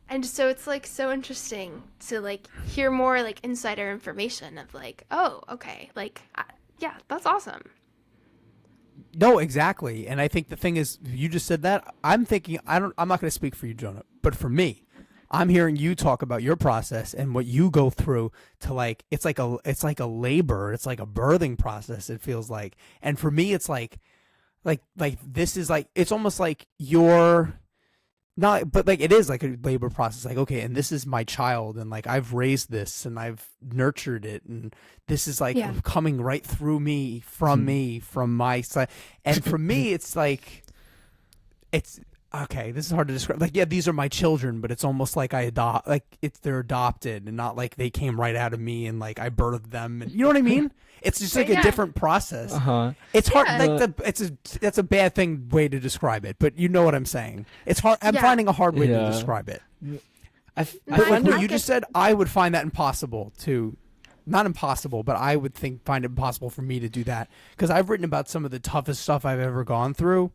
And so it's like so interesting to like hear more like insider information of like, oh, okay, like yeah, that's awesome. No, exactly. And I think the thing is, you just said that. I'm thinking, I'm not going to speak for you, Jonah, but for me, I'm hearing you talk about your process and what you go through to like, it's like a labor. It's like a birthing process. It feels like, and for me, it's like this is like, it's almost like you're not, but like, it is like a labor process. Like, okay, and this is my child and like, I've raised this and I've nurtured it. And this is like coming right through me, from my side. And for me, it's like, it's, okay, this is hard to describe. Like, yeah, these are my children, but it's almost like they're adopted and not like they came right out of me and like I birthed them. And you know what I mean? It's just like a different process. It's hard. Like that's a bad way to describe it, but you know what I'm saying. It's hard. I'm finding a hard way to describe it. But like what you just said, I would find that impossible to. Not impossible, but I would find it impossible for me to do that because I've written about some of the toughest stuff I've ever gone through.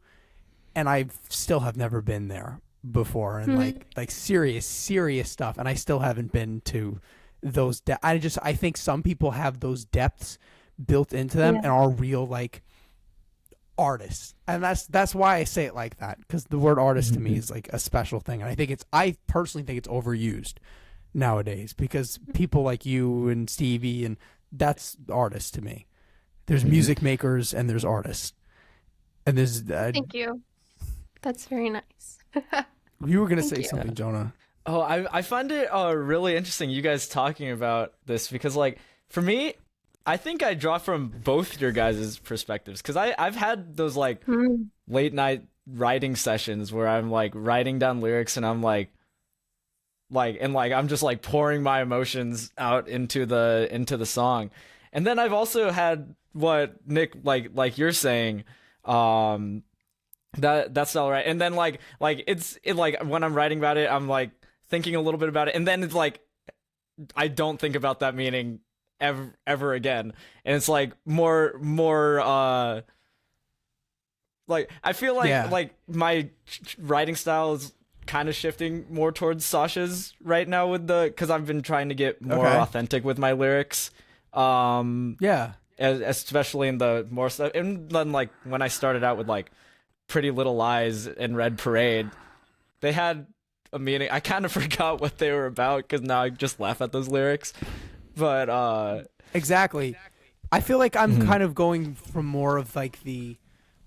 And I still have never been there before, and like serious stuff, and I still haven't been to those. I think some people have those depths built into them and are real like artists, and that's why I say it like that because the word artist to me is like a special thing, and I personally think it's overused nowadays because people like you and Stevie and that's artists to me. There's music makers and there's artists, and there's Thank you. That's very nice. You were gonna say something, Jonah. Oh, I find it really interesting you guys talking about this because like for me, I think I draw from both your guys' perspectives because I've had those like late night writing sessions where I'm like writing down lyrics and I'm like I'm just like pouring my emotions out into the song. And then I've also had what Nick like you're saying that's all right. And then like it's like when I'm writing about it, I'm like thinking a little bit about it, and then it's like I don't think about that meaning ever again. And it's like more like I feel like my writing style is kind of shifting more towards Sasha's right now with because I've been trying to get more authentic with my lyrics. Especially in the more stuff, and then like when I started out with like Pretty Little Lies and Red Parade, they had a meaning. I kind of forgot what they were about because now I just laugh at those lyrics. But exactly, I feel like I'm kind of going from more of like the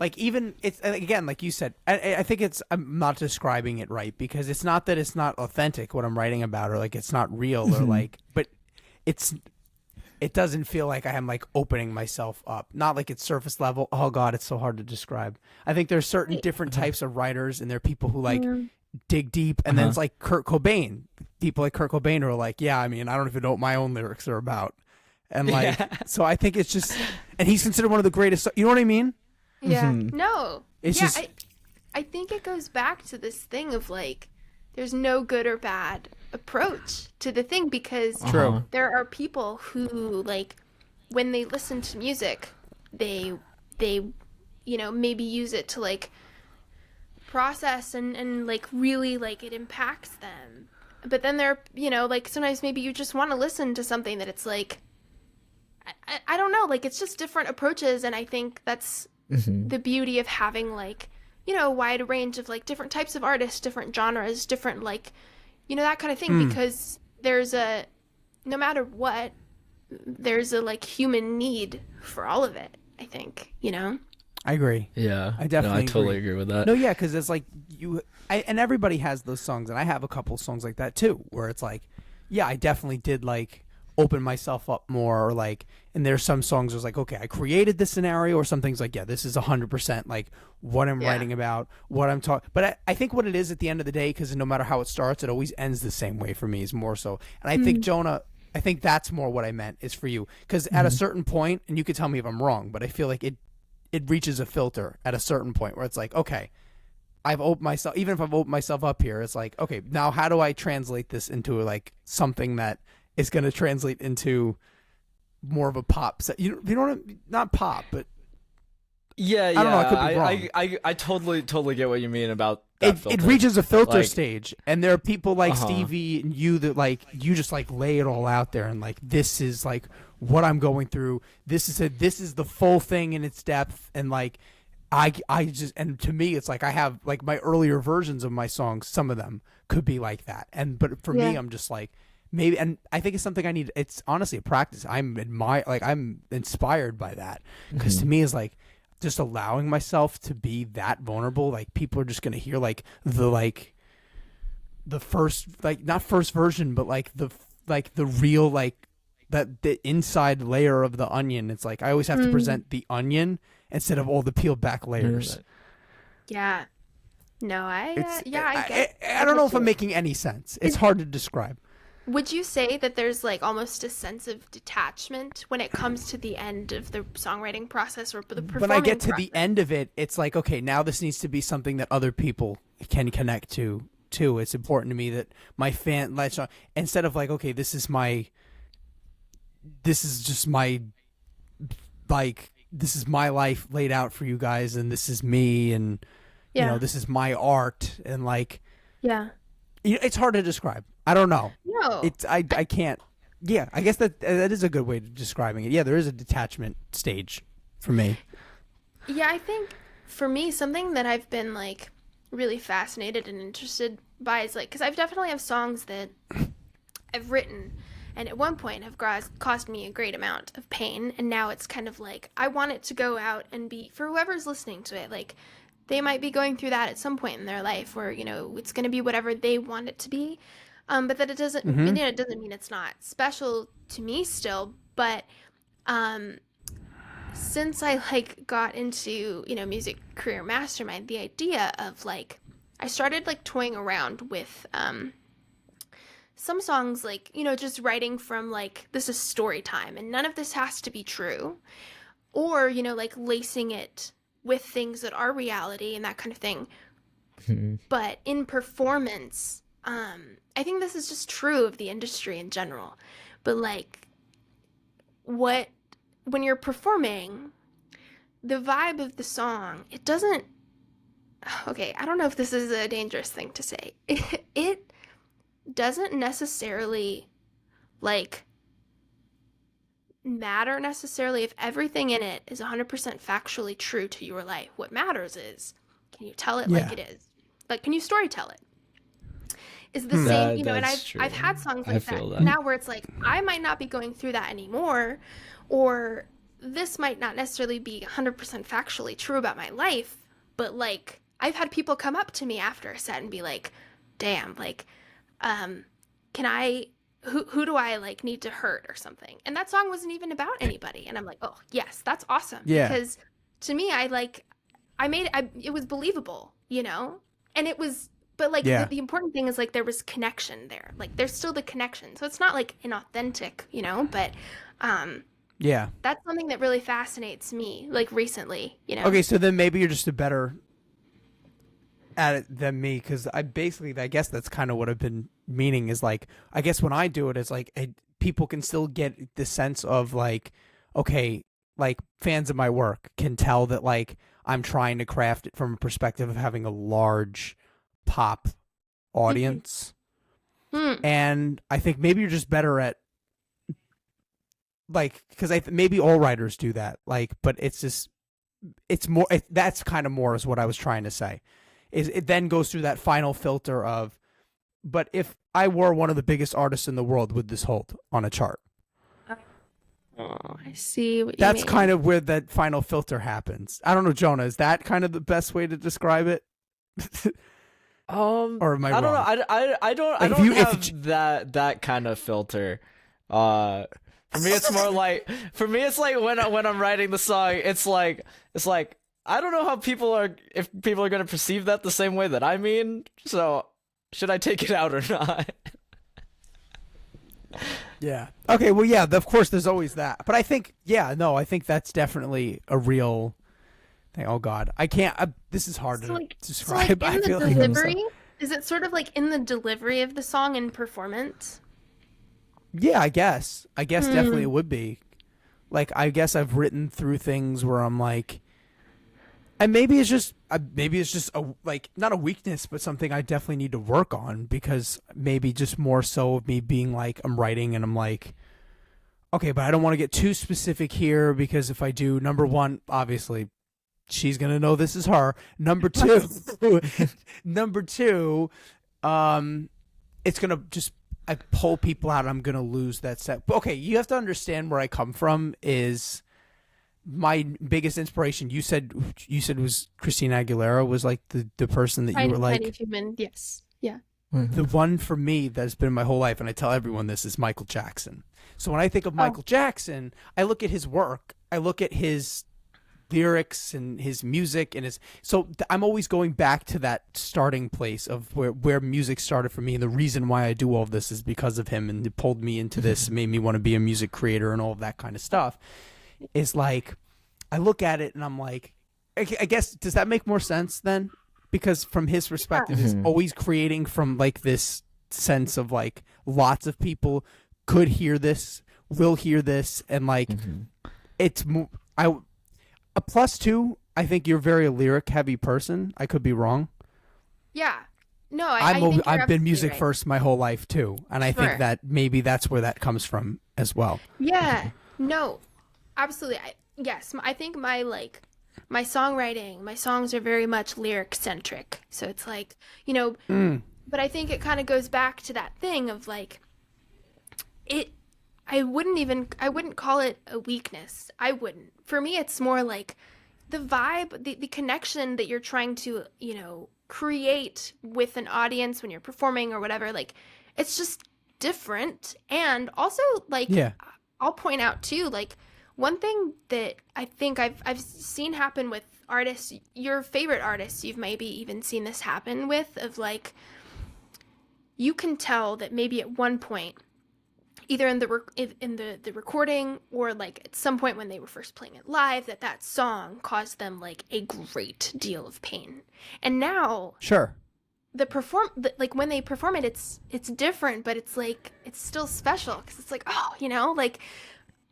like even it's again like you said. I think I'm not describing it right because it's not that it's not authentic what I'm writing about or like it's not real or like, but it doesn't feel like I am like opening myself up. Not like it's surface level. Oh God, it's so hard to describe. I think there's certain different types of writers and there are people who like dig deep and then it's like Kurt Cobain. People like Kurt Cobain are like, yeah, I mean, I don't even know what my own lyrics are about. And like, so I think it's just, and he's considered one of the greatest, you know what I mean? Yeah. No. It's just, I think it goes back to this thing of like, there's no good or bad approach to the thing, because True. there are people who, like, when they listen to music, they maybe use it to, like, process and like really, like, it impacts them. But then there are, like, sometimes maybe you just want to listen to something that it's like, I don't know, like, it's just different approaches. And I think that's the beauty of having, like, a wide range of, like, different types of artists, different genres, different, like, that kind of thing, because no matter what, there's a, like, human need for all of it, I think, I agree. Yeah, I definitely I totally agree with that. No, yeah, because it's like and everybody has those songs, and I have a couple songs like that too, where it's like, yeah, I definitely did, like, open myself up more, or, like, and there's some songs where it's like, okay, I created this scenario, or some things like, yeah, this is 100% like what I'm writing about, what I'm talking. But I think what it is at the end of the day, because no matter how it starts, it always ends the same way for me, is more so. And I think, Jonah, I think that's more what I meant is for you, because at a certain point, and you could tell me if I'm wrong, but I feel like it reaches a filter at a certain point where it's like, okay, I've opened myself, even if I've opened myself up here, it's like, okay, now how do I translate this into, like, something that is going to translate into more of a pop set? You know, not pop, but yeah, I don't know, I could be wrong. I totally get what you mean about that it reaches a filter Like, stage, and there are people like Stevie and you that, like, you just, like, lay it all out there, and, like, this is, like, what I'm going through. This is the full thing in its depth, and, like, I just, and to me, it's like I have, like, my earlier versions of my songs, some of them could be like that, but for me, I'm just like, maybe, and I think it's something I need. It's honestly a practice. I'm inspired by that, because to me, it's like just allowing myself to be that vulnerable. Like, people are just gonna hear, like, the first, like, not first version, but like the real, like, that the inside layer of the onion. It's like I always have to present the onion instead of all the peeled back layers. Yeah. No, I I don't know if I'm making any sense. It's hard to describe. Would you say that there's, like, almost a sense of detachment when it comes to the end of the songwriting process or the performing When I get to process? the end of it, it's like, okay, now this needs to be something that other people can connect to too. It's important to me that my fan, like, instead of, like, okay, this is just my, like, this is my life laid out for you guys, and this is me, and this is my art, and, like, it's hard to describe. I don't know. No. I can't. Yeah, I guess that is a good way of describing it. Yeah, there is a detachment stage for me. Yeah, I think for me, something that I've been, like, really fascinated and interested by is, like, because I've definitely have songs that I've written and at one point have caused me a great amount of pain, and now it's kind of like I want it to go out and be, for whoever's listening to it, like, they might be going through that at some point in their life where, it's going to be whatever they want it to be. But that it doesn't, it doesn't mean it's not special to me still. But since I, like, got into, music career mastermind, the idea of, like, I started, like, toying around with some songs, like, just writing from, like, this is story time and none of this has to be true, or, like, lacing it with things that are reality and that kind of thing. But in performance, I think this is just true of the industry in general, but, like, when you're performing, the vibe of the song, it doesn't, okay, I don't know if this is a dangerous thing to say. It doesn't necessarily, like, matter necessarily if everything in it is 100% factually true to your life. What matters is, can you tell it like it is? Like, can you story tell it? Is the same, and I've had songs like that now where it's like, I might not be going through that anymore, or this might not necessarily be 100% factually true about my life, but, like, I've had people come up to me after a set and be like, damn, like, can I, who do I, like, need to hurt or something? And that song wasn't even about anybody. And I'm like, oh, yes, that's awesome. Yeah. Because to me, it was believable, and it was, but, like, the important thing is, like, there was connection there. Like, there's still the connection. So it's not, like, inauthentic, but, yeah, that's something that really fascinates me, like, recently, Okay, so then maybe you're just a better at it than me, because I guess that's kind of what I've been meaning is like, I guess when I do it, it's like people can still get the sense of like, okay, like fans of my work can tell that like I'm trying to craft it from a perspective of having a large pop audience. And I think maybe you're just better at like, because maybe all writers do that, like, but it's just, it's more, that's kind of more is what I was trying to say, is it then goes through that final filter of, but if I were one of the biggest artists in the world, would this hold on a chart? Oh, I see what you That's mean. kind of where that final filter happens. I don't know, Jonah, is that kind of the best way to describe it? Or am I wrong? don't know. I don't Like, have that kind of filter. For me, it's more like it's like when I'm writing the song, it's like I don't know if people are gonna perceive that the same way that I mean. So should I take it out or not? Yeah. Okay. Well, yeah. Of course, there's always that. But I think, I think that's definitely a real thing. Oh God, I can't. This is hard to describe. So like in I feel the like delivery, is it sort of like in the delivery of the song and performance? Yeah, I guess definitely it would be. Like, I guess I've written through things where I'm like, and maybe it's just a, like, not a weakness, but something I definitely need to work on, because maybe just more so of me being like, I'm writing and I'm like, okay, but I don't want to get too specific here, because if I do, number one, obviously she's gonna know this is her. Number two, it's gonna just, I pull people out, I'm gonna lose that set. But okay, you have to understand where I come from. Is my biggest inspiration, you said was Christina Aguilera, was like the person that you were like, Tiny Human, yes, yeah. The one for me that's been my whole life, and I tell everyone this, is Michael Jackson. So when I think of Michael Jackson, I look at his work, I look at his lyrics and his music and I'm always going back to that starting place of where music started for me, and the reason why I do all of this is because of him, and it pulled me into this, made me want to be a music creator and all of that kind of stuff. Is like, I look at it and I'm like, I guess, does that make more sense then? Because from his perspective, is always creating from like this sense of like, lots of people could hear this, will hear this, and like, it's a plus two. I think you're a very lyric heavy person. I could be wrong. Yeah. No, I think you're I've been music right. first my whole life too, and I think that maybe that's where that comes from as well. Yeah. No, absolutely. Yes, I think my songwriting, my songs are very much lyric centric. So it's like, but I think it kind of goes back to that thing of like, I wouldn't call it a weakness. I wouldn't. For me, it's more like the vibe, the connection that you're trying to, create with an audience when you're performing or whatever. Like, it's just different. And also, like, I'll point out too, like, one thing that I think I've seen happen with artists, your favorite artists, you've maybe even seen this happen with, of like, you can tell that maybe at one point, either in the recording or like at some point when they were first playing it live, that song caused them like a great deal of pain. And now, like when they perform it, it's different, but it's like, it's still special because it's like, like,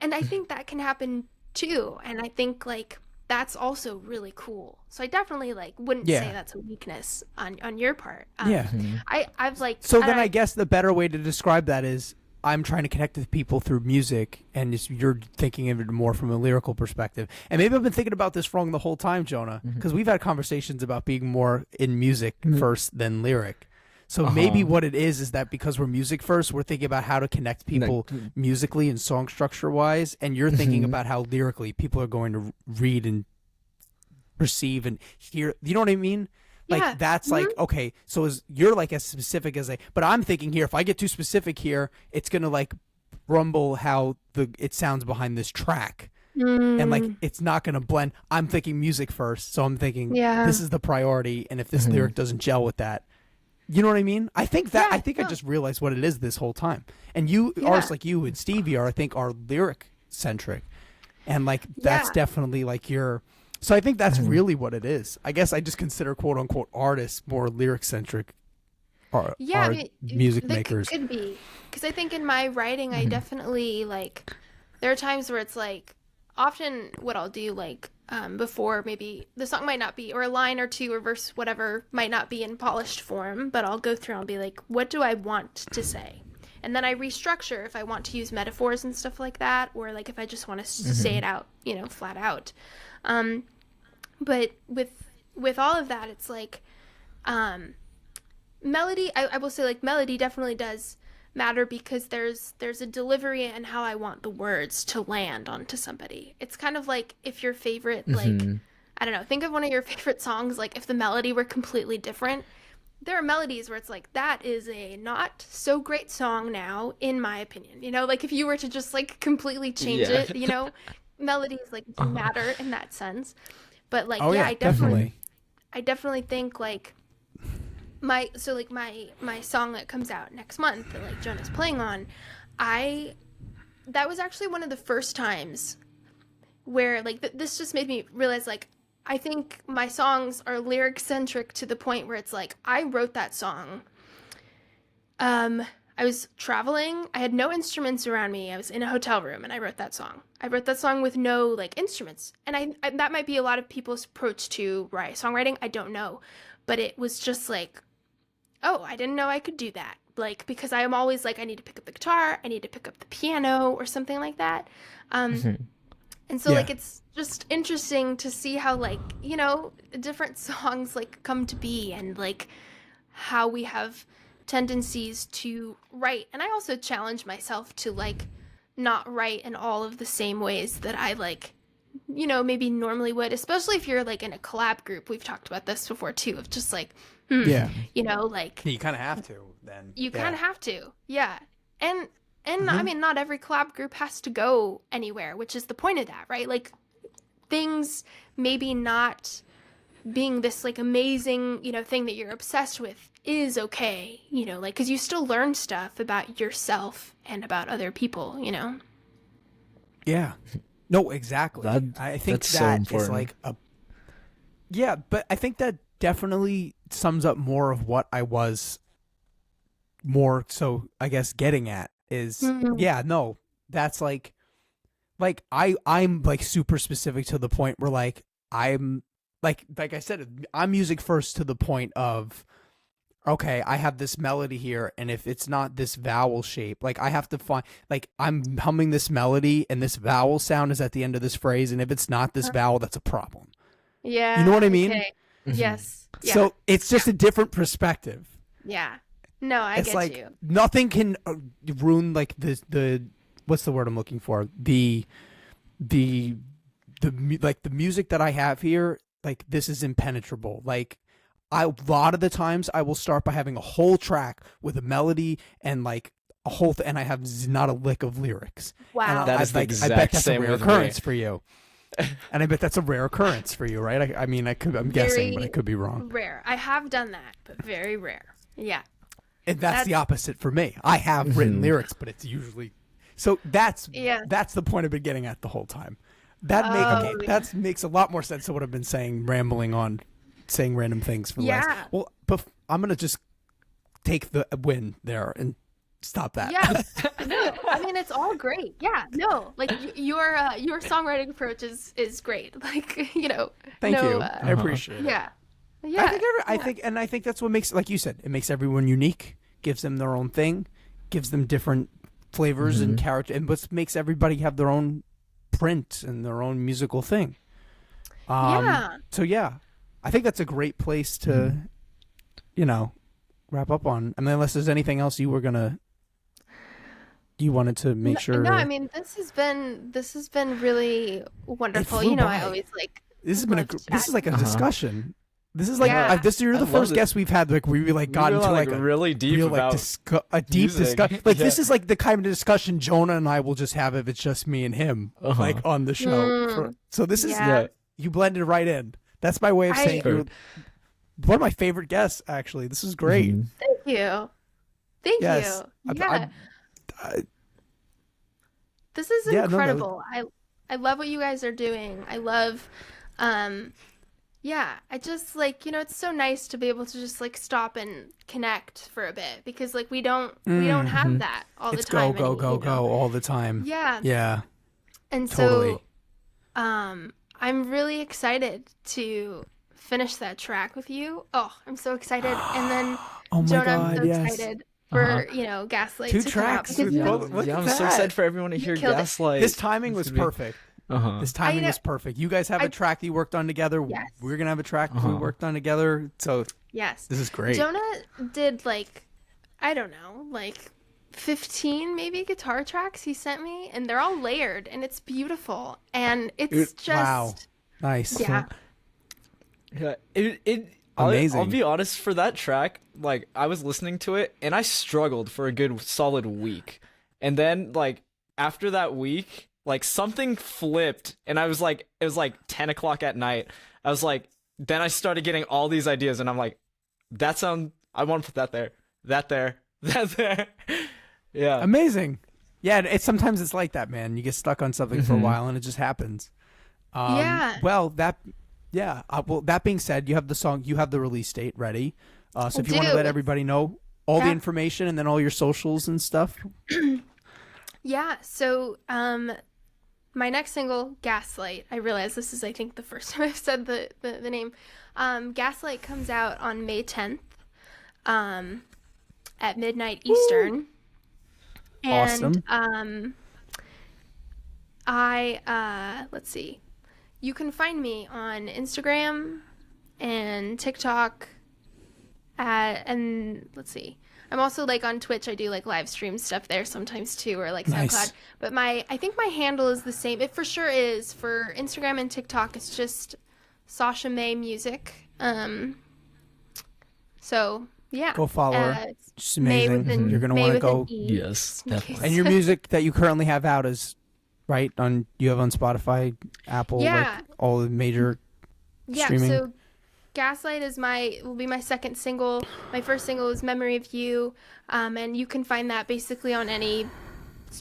and I think that can happen too. And I think like that's also really cool. So I definitely like wouldn't say that's a weakness on your part. I've like, so then I guess the better way to describe that is, I'm trying to connect with people through music, and you're thinking of it more from a lyrical perspective. And maybe I've been thinking about this wrong the whole time, Jonah, because we've had conversations about being more in music first than lyric. So maybe what it is that because we're music first, we're thinking about how to connect people musically and song structure wise, and you're thinking about how lyrically people are going to read and perceive and hear. You know what I mean? Like, that's like, okay, so you're like as specific as but I'm thinking here, if I get too specific here, it's going to like rumble how it sounds behind this track. And like, it's not going to blend. I'm thinking music first. So I'm thinking this is the priority. And if this lyric doesn't gel with that, you know what I mean? I think I just realized what it is this whole time. And artists like you and Stevie are lyric centric. And like, that's definitely like So I think that's really what it is. I guess I just consider quote unquote artists more lyric centric. Yeah, Are music they makers. could be, because I think in my writing, I definitely like. There are times where it's like, often what I'll do, like, before maybe the song might not be, or a line or two or verse, whatever, might not be in polished form, but I'll go through and be like, what do I want to say? And then I restructure if I want to use metaphors and stuff like that, or like if I just want to say it out, flat out. But with all of that, it's like, melody, I will say, like, melody definitely does matter, because there's a delivery and how I want the words to land onto somebody. It's kind of like if your favorite, like, I don't know, think of one of your favorite songs, like if the melody were completely different. There are melodies where it's like, that is a not so great song now, in my opinion. Like if you were to just like completely change it, melodies like do matter in that sense. But like, I definitely think like my song that comes out next month that like Jonah's playing on, that was actually one of the first times where like this just made me realize, like, I think my songs are lyric centric to the point where it's like, I wrote that song. I was traveling. I had no instruments around me. I was in a hotel room and I wrote that song. I wrote that song with no like instruments. And I that might be a lot of people's approach to songwriting. I don't know. But it was just like, oh, I didn't know I could do that. Like, because I am always like, I need to pick up the guitar, I need to pick up the piano or something like that. And so like, it's just interesting to see how like, different songs like come to be, and like how we have tendencies to write. And I also challenge myself to like not write in all of the same ways that I like, maybe normally would, especially if you're like in a collab group. We've talked about this before too, of just like, like you kind of have to then. You kind of have to. Yeah. And I mean, not every collab group has to go anywhere, which is the point of that, right? Like, things maybe not being this like amazing, thing that you're obsessed with is okay, like, because you still learn stuff about yourself and about other people, Yeah. No, exactly. I think that's so that important. is like but I think that definitely sums up more of what I was more so, I guess, getting at is, that's like I'm like super specific to the point where like I'm like I said, I'm music first to the point of, okay, I have this melody here, and if it's not this vowel shape, like I have to find, like I'm humming this melody and this vowel sound is at the end of this phrase, and if it's not this vowel, that's a problem. Yeah. You know what I mean? Okay. Yes. Yeah. So it's just a different perspective. Yeah. No, I It's get like you. nothing can ruin like the what's the word I'm looking for? The like the music that I have here, like this is impenetrable. Like a lot of the times I will start by having a whole track with a melody and like a whole and I have not a lick of lyrics. Wow. And That is the I exact bet that's a same rare with me. occurrence for you. And I bet that's a rare occurrence for you, right? I mean, I'm guessing, but I could be wrong. Rare. I have done that, but very rare. Yeah. And that's the opposite for me. I have written lyrics, but it's usually so that's the point I've been getting at the whole time. That makes a lot more sense than what I've been saying, rambling on, saying random things for the last. Well, I'm gonna just take the win there and stop that. Yeah. No, I mean, it's all great. Yeah. No, like your songwriting approach is great. Like, Thank you. I appreciate it. Yeah. Yeah. I think that's what makes, like you said, it makes everyone unique, gives them their own thing, gives them different flavors and character, and what makes everybody have their own print and their own musical thing. So yeah, I think that's a great place to, wrap up on. I mean, unless there's anything else you wanted to make sure. No, I mean, this has been really wonderful. flew by. I always like. This has been this is like a discussion. This is like you're the first guest we've had like we like got into like a really deep real, about a deep music. discussion. Like this is like the kind of discussion Jonah and I will just have if it's just me and him like on the show. So this is you blended right in. That's my way of saying you're one of my favorite guests. Actually, this is great. Thank you. Thank you. Yeah. This is incredible. I love what you guys are doing. I love Yeah, I just like, it's so nice to be able to just like stop and connect for a bit because like we don't have that all It's the time. go all the time. Yeah. Yeah. And Totally. so I'm really excited to finish that track with you. Oh, I'm so excited. And then Oh my Jonah, God, I'm so yes. excited for, Gaslight Two to tracks come out. with because both- Look at I'm so that. excited for everyone to hear killed it. Gaslight. This timing was perfect. This timing know- was perfect. You guys have a track that you worked on together. Yes. We're going to have a track we worked on together. So Yes. this is great. Jonah did like, I don't know, like 15 maybe guitar tracks he sent me, and they're all layered, and it's beautiful. And it's just Wow. Nice. Yeah. Yeah, Amazing. I'll be honest, for that track, like I was listening to it and I struggled for a good solid week. And then like after that week, like something flipped and I was like, it was like 10 o'clock at night. I was like, then I started getting all these ideas and I'm like, I want to put that there, that there. Yeah. Amazing. Yeah, it's sometimes it's like that, man. You get stuck on something for a while and it just happens. Yeah. Well, that being said, you have the song, you have the release date ready. So if you want to let everybody know all the information and then all your socials and stuff. Yeah. So, my next single, Gaslight. I realize this is, I think, the first time I've said the name. Gaslight comes out on May 10th, at midnight Eastern. And, Awesome. let's see. You can find me on Instagram and TikTok and let's see. I'm also like on Twitch. I do like live stream stuff there sometimes too, or like Nice. SoundCloud. But I think my handle is the same. It for sure is for Instagram and TikTok. It's just Sasha Mae Music. So yeah. Go follow her. It's She's Mae amazing. with an- You're gonna Mae want to with an go. E, Yes, just in definitely. case. And your music that you currently have out is right on. You have on Spotify, Apple, Yeah. like all the major Yeah, streaming. so Gaslight will be my second single. My first single is Memory of You, and you can find that basically on any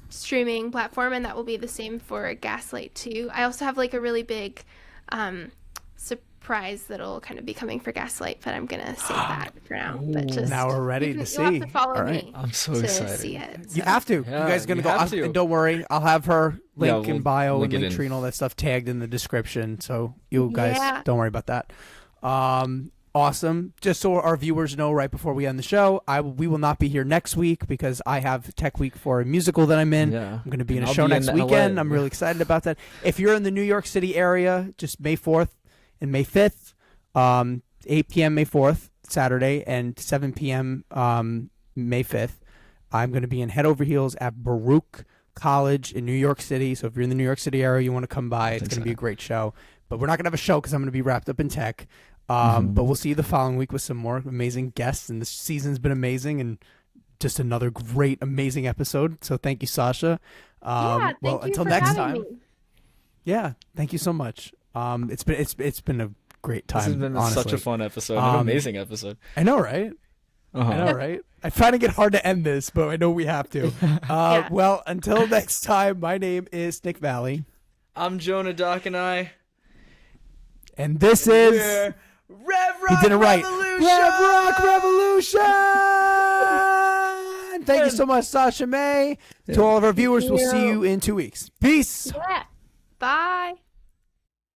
streaming platform, and that will be the same for Gaslight too. I also have like a really big surprise that'll kind of be coming for Gaslight, but I'm gonna save that for now. But just Now we're ready you to You'll see. have to follow All right. me I'm so to excited. see it. You so. have to. Yeah, You guys are gonna you go. have to. And don't worry, I'll have her link we'll in bio and link it link in. tree and all that stuff tagged in the description. So you guys Yeah. don't worry about that. Awesome. Just so our viewers know, right before we end the show, we will not be here next week because I have Tech Week for a musical that I'm in. Yeah. I'm going to be in And a I'll show be in next LA. weekend. I'm really excited about that. If you're in the New York City area, just May 4th and May 5th, 8 p.m. May 4th, Saturday, and 7 p.m. May 5th, I'm going to be in Head Over Heels at Baruch College in New York City. So if you're in the New York City area, you want to come by, it's going to be a great show. But we're not going to have a show because I'm going to be wrapped up in tech. But we'll see you the following week with some more amazing guests. And this season's been amazing and just another great, amazing episode. So thank you, Sasha. Yeah, thank you until for next having time. me. Yeah, thank you so much. It's been a great time. This has been honestly. such a fun episode, an amazing episode. I know, right? I know, right? I find it get hard to end this, but I know we have to. Yeah. Well, until next time, my name is Nick Valley, I'm Jonah Doc and I. and this is Rev he Rock did it right. Revolution! Rev Rock Revolution. Thank you so much, Sasha Mae. To all of our viewers, we'll see you in 2 weeks. Peace. Yeah. Bye.